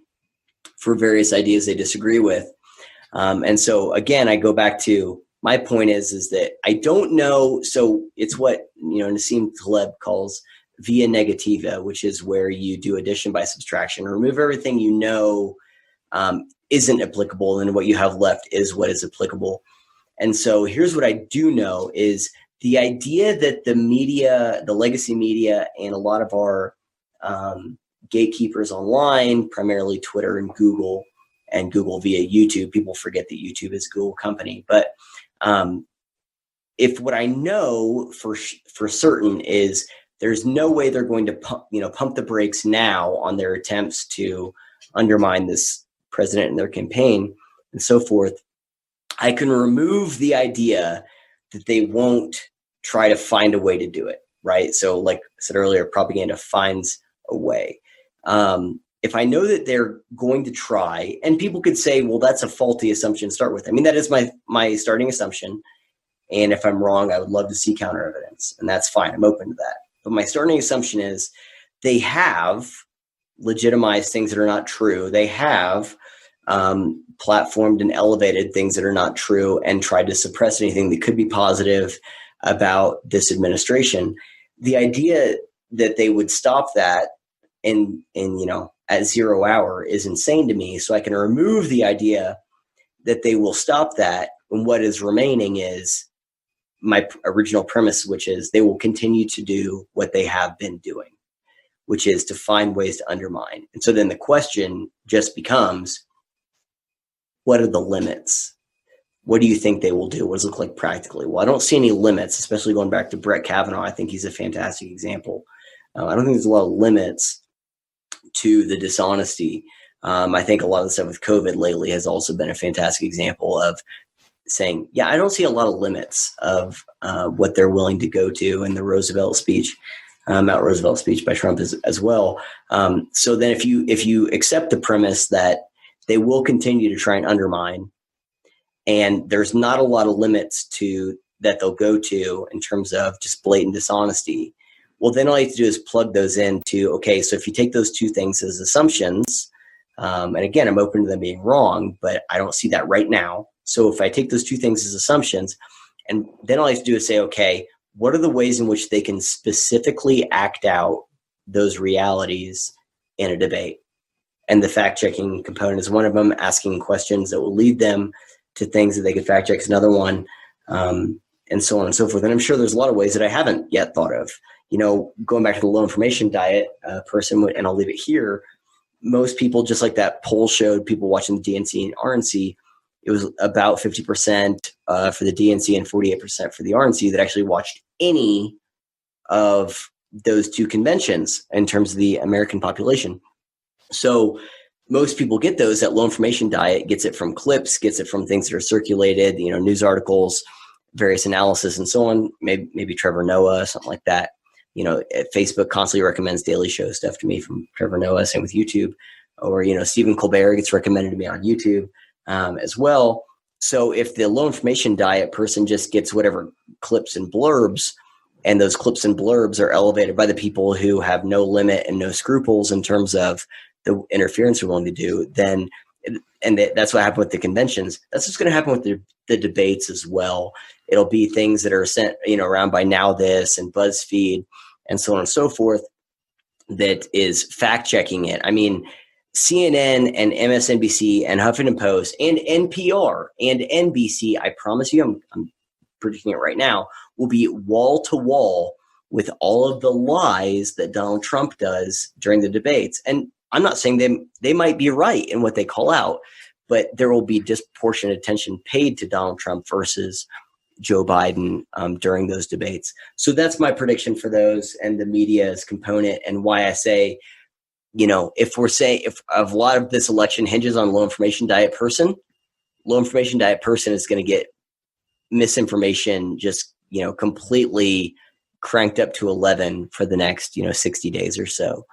for various ideas they disagree with. And so, again, I go back to my point is that I don't know. So it's what, Nassim Taleb calls via negativa, which is where you do addition by subtraction, remove everything isn't applicable, and what you have left is what is applicable. And so here's what I do know is the idea that the media, the legacy media, and a lot of our gatekeepers online, primarily Twitter and Google via YouTube. People forget that YouTube is a Google company. But if what I know for certain is there's no way they're going to pump the brakes now on their attempts to undermine this president and their campaign and so forth, I can remove the idea that they won't try to find a way to do it, right? So like I said earlier, propaganda finds a way. If I know that they're going to try, and people could say, well, that's a faulty assumption to start with. I mean, that is my starting assumption. And if I'm wrong, I would love to see counter evidence, and that's fine. I'm open to that. But my starting assumption is they have legitimized things that are not true. They have platformed and elevated things that are not true and tried to suppress anything that could be positive about this administration. The idea that they would stop that in at 0 hour is insane to me. So I can remove the idea that they will stop that. And what is remaining is my original premise, which is they will continue to do what they have been doing, which is to find ways to undermine. And so then the question just becomes, what are the limits? What do you think they will do? What does it look like practically? Well, I don't see any limits, especially going back to Brett Kavanaugh. I think he's a fantastic example. I don't think there's a lot of limits to the dishonesty. I think a lot of the stuff with COVID lately has also been a fantastic example of saying, yeah, I don't see a lot of limits of what they're willing to go to in the Roosevelt speech, Mount Roosevelt speech by Trump as well. So then if you accept the premise that they will continue to try and undermine, and there's not a lot of limits to that they'll go to in terms of just blatant dishonesty, well, then all you have to do is plug those into, okay, so if you take those two things as assumptions, and again, I'm open to them being wrong, but I don't see that right now. So if I take those two things as assumptions, and then all I have to do is say, okay, what are the ways in which they can specifically act out those realities in a debate? And the fact-checking component is one of them. Asking questions that will lead them to things that they could fact-check is another one, and so on and so forth. And I'm sure there's a lot of ways that I haven't yet thought of. Going back to the low information diet person, and I'll leave it here, most people, just like that poll showed, people watching the DNC and RNC, it was about 50% for the DNC and 48% for the RNC that actually watched any of those two conventions in terms of the American population. So most people get those. That low information diet gets it from clips, gets it from things that are circulated, news articles, various analysis, and so on. Maybe Trevor Noah, something like that. Facebook constantly recommends Daily Show stuff to me from Trevor Noah, same with YouTube. Or, Stephen Colbert gets recommended to me on YouTube as well. So if the low information diet person just gets whatever clips and blurbs, and those clips and blurbs are elevated by the people who have no limit and no scruples in terms of the interference they're willing to do, then, that's what happened with the conventions. That's what's going to happen with the debates as well. It'll be things that are sent, around by Now This and BuzzFeed and so on and so forth that is fact checking it. I mean, CNN and MSNBC and Huffington Post and NPR and NBC, I promise you, I'm predicting it right now, will be wall to wall with all of the lies that Donald Trump does during the debates. And I'm not saying they might be right in what they call out, but there will be disproportionate attention paid to Donald Trump versus Joe Biden during those debates. So that's my prediction for those and the media's component, and why I say, if a lot of this election hinges on low information diet person is going to get misinformation just, completely cranked up to 11 for the next, 60 days or so.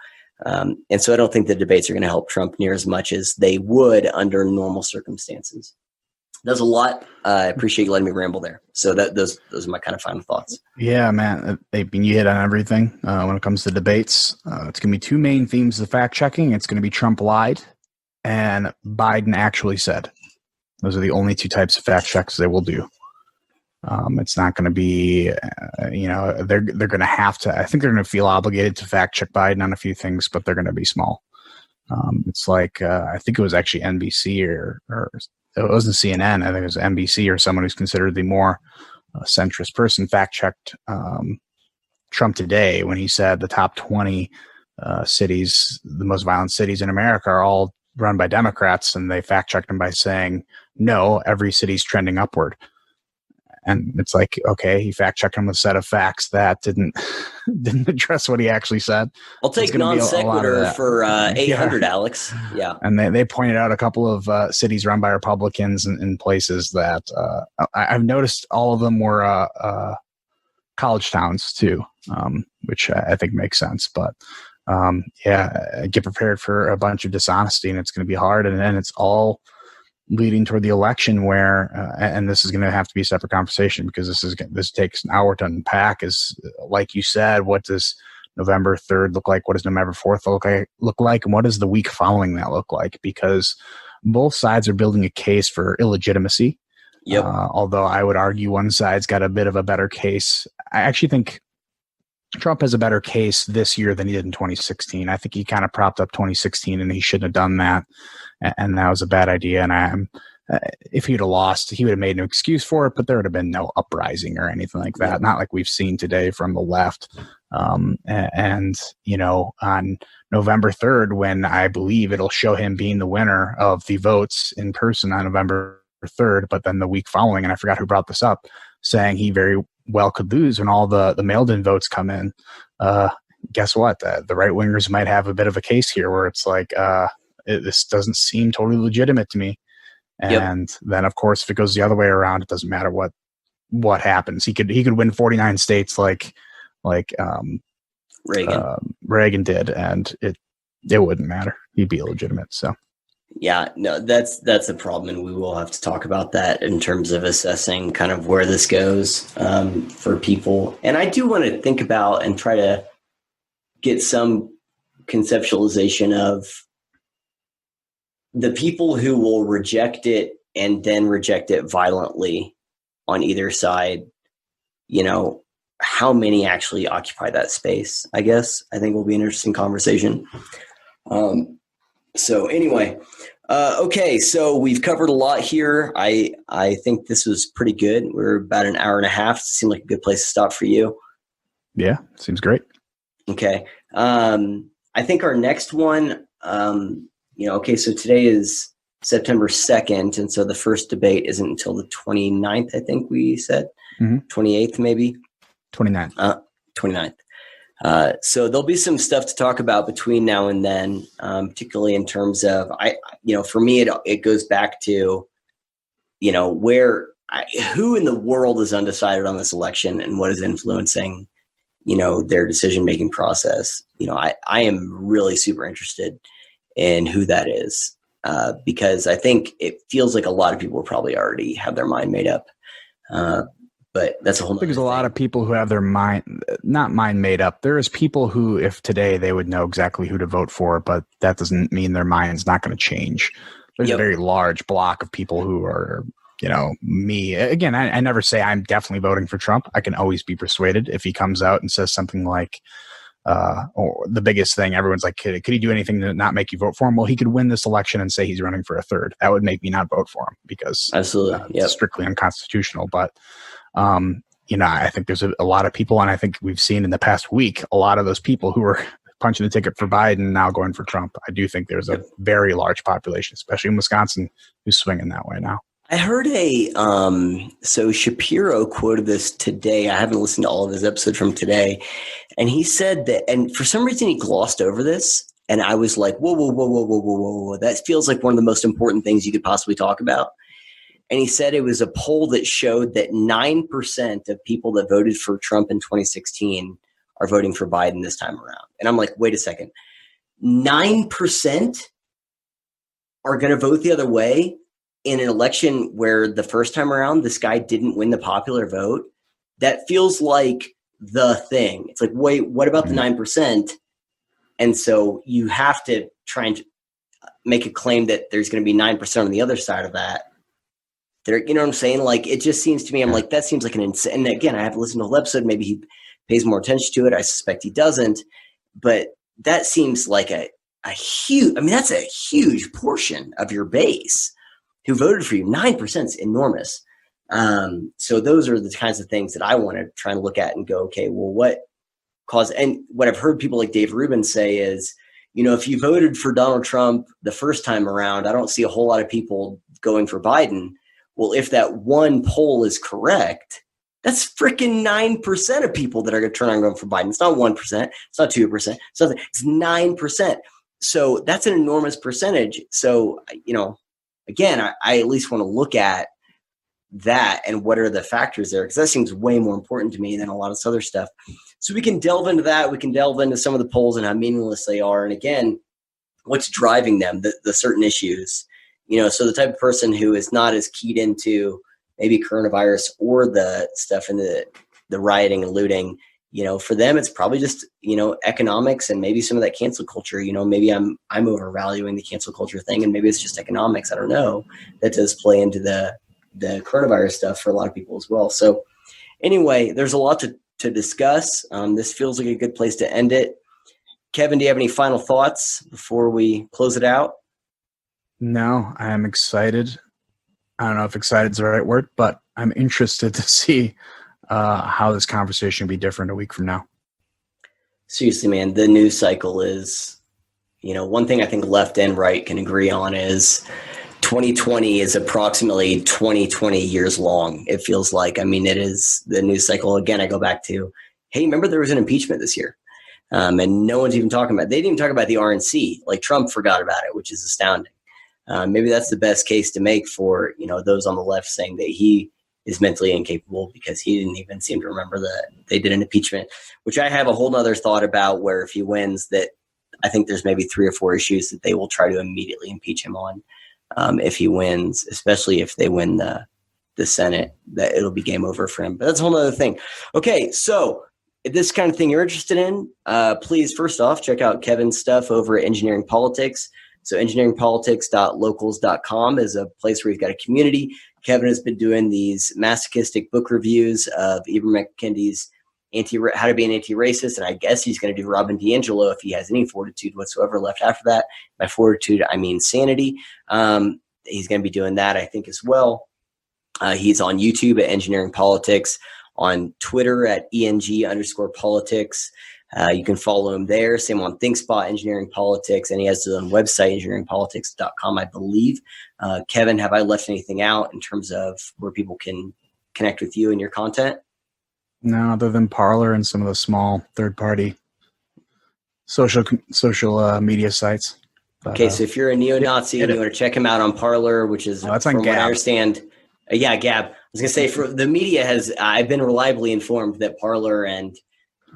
And so I don't think the debates are going to help Trump near as much as they would under normal circumstances. That's a lot. I appreciate you letting me ramble there. So those are my kind of final thoughts. Yeah, man. You hit on everything when it comes to debates. It's going to be two main themes of fact checking. It's going to be Trump lied and Biden actually said. Those are the only two types of fact checks they will do. It's not going to be, they're going to have to. I think they're going to feel obligated to fact check Biden on a few things, but they're going to be small. It's like I think it was actually NBC or it wasn't CNN. I think it was NBC or someone who's considered the more centrist person fact checked Trump today when he said the top 20 cities, the most violent cities in America, are all run by Democrats, and they fact checked him by saying no, every city's trending upward. And it's like, okay, he fact checked him with a set of facts that didn't address what he actually said. I'll take non sequitur for 800, yeah. Alex. Yeah. And they pointed out a couple of cities run by Republicans in places that I've noticed all of them were college towns too, which I think makes sense. But get prepared for a bunch of dishonesty, and it's going to be hard. And then it's all leading toward the election where, and this is going to have to be a separate conversation because this takes an hour to unpack, is like you said, what does November 3rd look like? What does November 4th look like? And what does the week following that look like? Because both sides are building a case for illegitimacy. Yep. Although I would argue one side's got a bit of a better case. I actually think Trump has a better case this year than he did in 2016. I think he kind of propped up 2016 and he shouldn't have done that. And that was a bad idea. And if he'd have lost, he would have made no excuse for it, but there would have been no uprising or anything like that. Not like we've seen today from the left. On November 3rd, when I believe it'll show him being the winner of the votes in person on November 3rd, but then the week following, and I forgot who brought this up, saying he very well could lose when all the mailed-in votes come in. Guess what? The right-wingers might have a bit of a case here where it's like, this doesn't seem totally legitimate to me. And then, of course, if it goes the other way around, it doesn't matter what happens. He could win 49 states like Reagan did, and it wouldn't matter. He'd be illegitimate. So. Yeah, no, that's the problem, and we will have to talk about that in terms of assessing kind of where this goes for people. And I do want to think about and try to get some conceptualization of the people who will reject it and then reject it violently on either side. How many actually occupy that space, I guess, I think will be an interesting conversation. So anyway, okay, so we've covered a lot here. I think this was pretty good. We're about an hour and a half. It seemed like a good place to stop for you. Yeah, seems great. Okay. I think our next one, so today is September 2nd, and so the first debate isn't until the 29th, I think we said. 28th maybe? 29th. 29th. So there'll be some stuff to talk about between now and then, particularly in terms of, for me, it goes back to, who in the world is undecided on this election and what is influencing, their decision-making process. I am really super interested in who that is, because I think it feels like a lot of people probably already have their mind made up. But that's a whole nother thing. There's a lot of people who have their not mind made up. There is people who, if today, they would know exactly who to vote for, but that doesn't mean their mind's not going to change. There's a very large block of people who are, me. Again, I never say I'm definitely voting for Trump. I can always be persuaded if he comes out and says something like, or the biggest thing, everyone's like, could he do anything to not make you vote for him? Well, he could win this election and say he's running for a third. That would make me not vote for him because it's strictly unconstitutional. But I think there's a lot of people, and I think we've seen in the past week, a lot of those people who are punching the ticket for Biden now going for Trump. I do think there's a very large population, especially in Wisconsin, who's swinging that way now. I heard so Shapiro quoted this today. I haven't listened to all of his episode from today. And he said that, and for some reason he glossed over this. And I was like, whoa. That feels like one of the most important things you could possibly talk about. And he said it was a poll that showed that 9% of people that voted for Trump in 2016 are voting for Biden this time around. And I'm like, wait a second. 9% are going to vote the other way in an election where the first time around this guy didn't win the popular vote? That feels like the thing. It's like, wait, what about the 9%? And so you have to try and make a claim that there's going to be 9% on the other side of that you know what I'm saying? Like, it just seems to me, I'm like, that seems like an insane. And again, I have to listen to the whole episode. Maybe he pays more attention to it. I suspect he doesn't. But that seems like a huge, I mean, that's a huge portion of your base who voted for you. 9% is enormous. So those are the kinds of things that I want to try and look at and go, okay, well, what caused, and what I've heard people like Dave Rubin say is, you know, if you voted for Donald Trump the first time around, I don't see a whole lot of people going for Biden. Well, if that one poll is correct, that's freaking 9% of people that are going to turn on going for Biden. It's not 1%. It's not 2%. It's 9%. So that's an enormous percentage. So, you know, again, I at least want to look at that and what are the factors there, because that seems way more important to me than a lot of this other stuff. So we can delve into that. We can delve into some of the polls and how meaningless they are. And again, what's driving them, the certain issues. You know, so the type of person who is not as keyed into maybe coronavirus or the stuff in the rioting and looting, you know, for them, it's probably just, you know, economics and maybe some of that cancel culture. You know, maybe I'm overvaluing the cancel culture thing, and maybe it's just economics. I don't know. That does play into the coronavirus stuff for a lot of people as well. So anyway, there's a lot to discuss. This feels like a good place to end it. Kevin, do you have any final thoughts before we close it out? No, I am excited. I don't know if excited is the right word, but I'm interested to see how this conversation will be different a week from now. Seriously, man, the news cycle is, you know, one thing I think left and right can agree on is 2020 is approximately 20 years long. It feels like, I mean, it is the news cycle. Again, I go back to, hey, remember there was an impeachment this year? And no one's even talking about it. They didn't even talk about the RNC. Like, Trump forgot about it, which is astounding. Maybe that's the best case to make for, you know, those on the left saying that he is mentally incapable, because he didn't even seem to remember that they did an impeachment, which I have a whole nother thought about, where if he wins, that I think there's maybe 3 or 4 issues that they will try to immediately impeach him on. If he wins, especially if they win the Senate, that it'll be game over for him. But that's a whole other thing. Okay, so if this kind of thing you're interested in, please, first off, check out Kevin's stuff over at Engineering Politics. So engineeringpolitics.locals.com is a place where you've got a community. Kevin has been doing these masochistic book reviews of Ibram X. Kendi's How to Be an Anti-Racist, and I guess he's going to do Robin DiAngelo if he has any fortitude whatsoever left after that. By fortitude, I mean sanity. He's going to be doing that, I think, as well. He's on YouTube at Engineering Politics, on Twitter at ENG_politics. You can follow him there. Same on ThinkSpot, Engineering Politics, and he has his own website, engineeringpolitics.com, I believe. Kevin, have I left anything out in terms of where people can connect with you and your content? No, other than Parler and some of the small third-party social media sites. But, okay, so if you're a neo-Nazi and you want to check him out on Parler, which is, that's from on Gab. What I understand, Gab. I was going to say, for the media I've been reliably informed that Parler and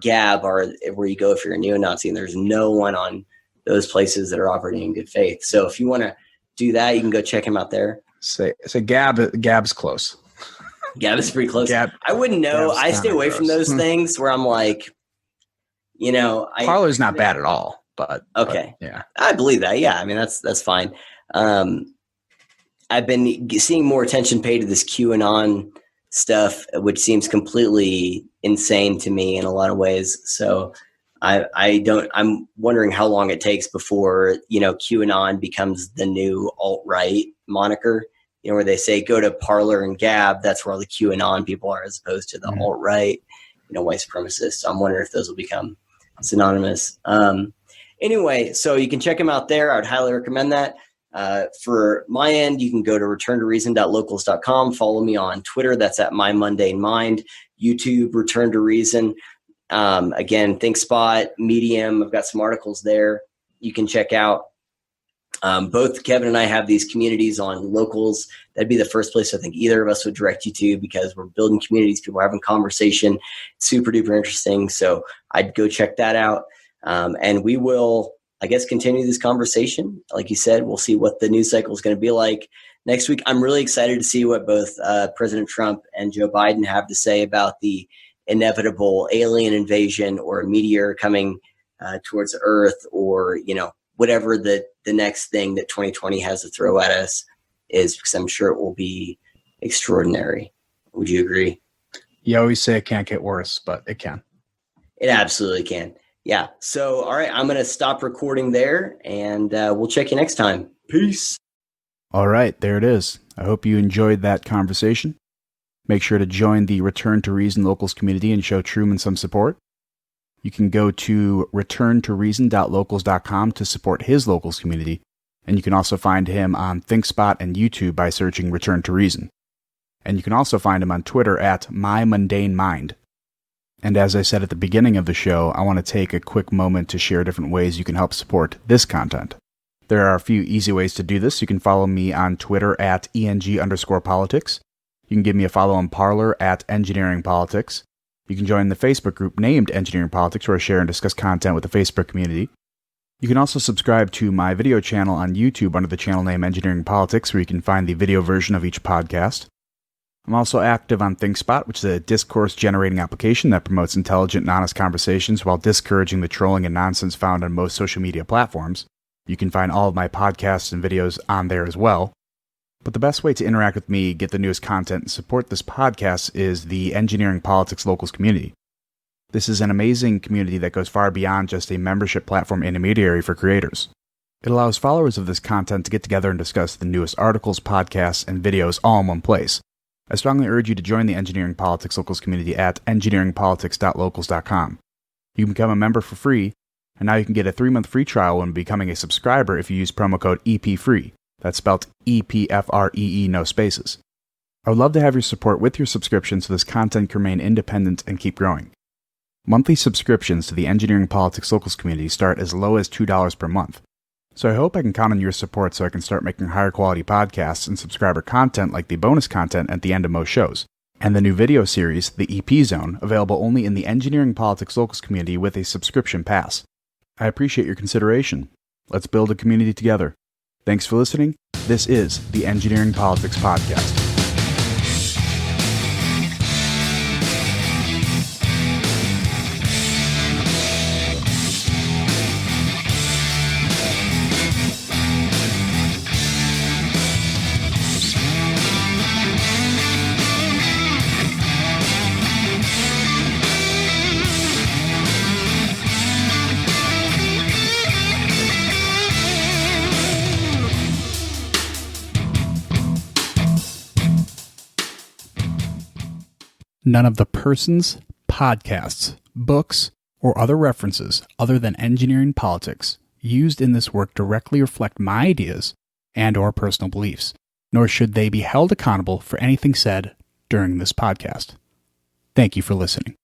Gab are where you go if you're a neo-Nazi, and there's no one on those places that are operating in good faith. So if you want to do that, you can go check him out there. So Gab's close. Gab is pretty close. I wouldn't know. I stay away from those things where I'm like, you know, Parler's not bad at all, but okay. But, yeah. I believe that. Yeah. I mean, that's fine. I've been seeing more attention paid to this QAnon stuff, which seems completely insane to me in a lot of ways. So I'm wondering how long it takes before, you know, QAnon becomes the new alt-right moniker, you know, where they say go to Parler and Gab. That's where all the QAnon people are, as opposed to the alt-right, you know, white supremacists. So I'm wondering if those will become synonymous. Anyway, so you can check them out there. I would highly recommend that. For my end, you can go to returntoreason.locals.com. Follow me on Twitter. That's at My Mundane Mind. YouTube, Return to Reason. Again, ThinkSpot, Medium. I've got some articles there you can check out. Both Kevin and I have these communities on Locals. That'd be the first place I think either of us would direct you to, because we're building communities, people are having conversation. Super duper interesting. So I'd go check that out. And we will, I guess, continue this conversation. Like you said, we'll see what the news cycle is going to be like next week. I'm really excited to see what both President Trump and Joe Biden have to say about the inevitable alien invasion or a meteor coming towards Earth, or, you know, whatever the next thing that 2020 has to throw at us is, because I'm sure it will be extraordinary. Would you agree? You always say it can't get worse, but it can. It absolutely can. Yeah. So, all right, I'm going to stop recording there, and we'll check you next time. Peace. All right, there it is. I hope you enjoyed that conversation. Make sure to join the Return to Reason Locals community and show Truman some support. You can go to returntoreason.locals.com to support his locals community, and you can also find him on ThinkSpot and YouTube by searching Return to Reason. And you can also find him on Twitter at MyMundaneMind. And as I said at the beginning of the show, I want to take a quick moment to share different ways you can help support this content. There are a few easy ways to do this. You can follow me on Twitter at ENG_politics. You can give me a follow on Parler at Engineering Politics. You can join the Facebook group named Engineering Politics, where I share and discuss content with the Facebook community. You can also subscribe to my video channel on YouTube under the channel name Engineering Politics, where you can find the video version of each podcast. I'm also active on ThinkSpot, which is a discourse-generating application that promotes intelligent and honest conversations while discouraging the trolling and nonsense found on most social media platforms. You can find all of my podcasts and videos on there as well. But the best way to interact with me, get the newest content, and support this podcast is the Engineering Politics Locals community. This is an amazing community that goes far beyond just a membership platform intermediary for creators. It allows followers of this content to get together and discuss the newest articles, podcasts, and videos all in one place. I strongly urge you to join the Engineering Politics Locals community at engineeringpolitics.locals.com. You can become a member for free, and now you can get a 3-month free trial when becoming a subscriber if you use promo code EPFREE. That's spelled EPFREE, no spaces. I would love to have your support with your subscription so this content can remain independent and keep growing. Monthly subscriptions to the Engineering Politics Locals community start as low as $2 per month. So I hope I can count on your support so I can start making higher quality podcasts and subscriber content like the bonus content at the end of most shows, and the new video series, the EP Zone, available only in the Engineering Politics Locals community with a subscription pass. I appreciate your consideration. Let's build a community together. Thanks for listening. This is the Engineering Politics Podcast. None of the persons, podcasts, books, or other references other than engineering politics used in this work directly reflect my ideas and/or personal beliefs, nor should they be held accountable for anything said during this podcast. Thank you for listening.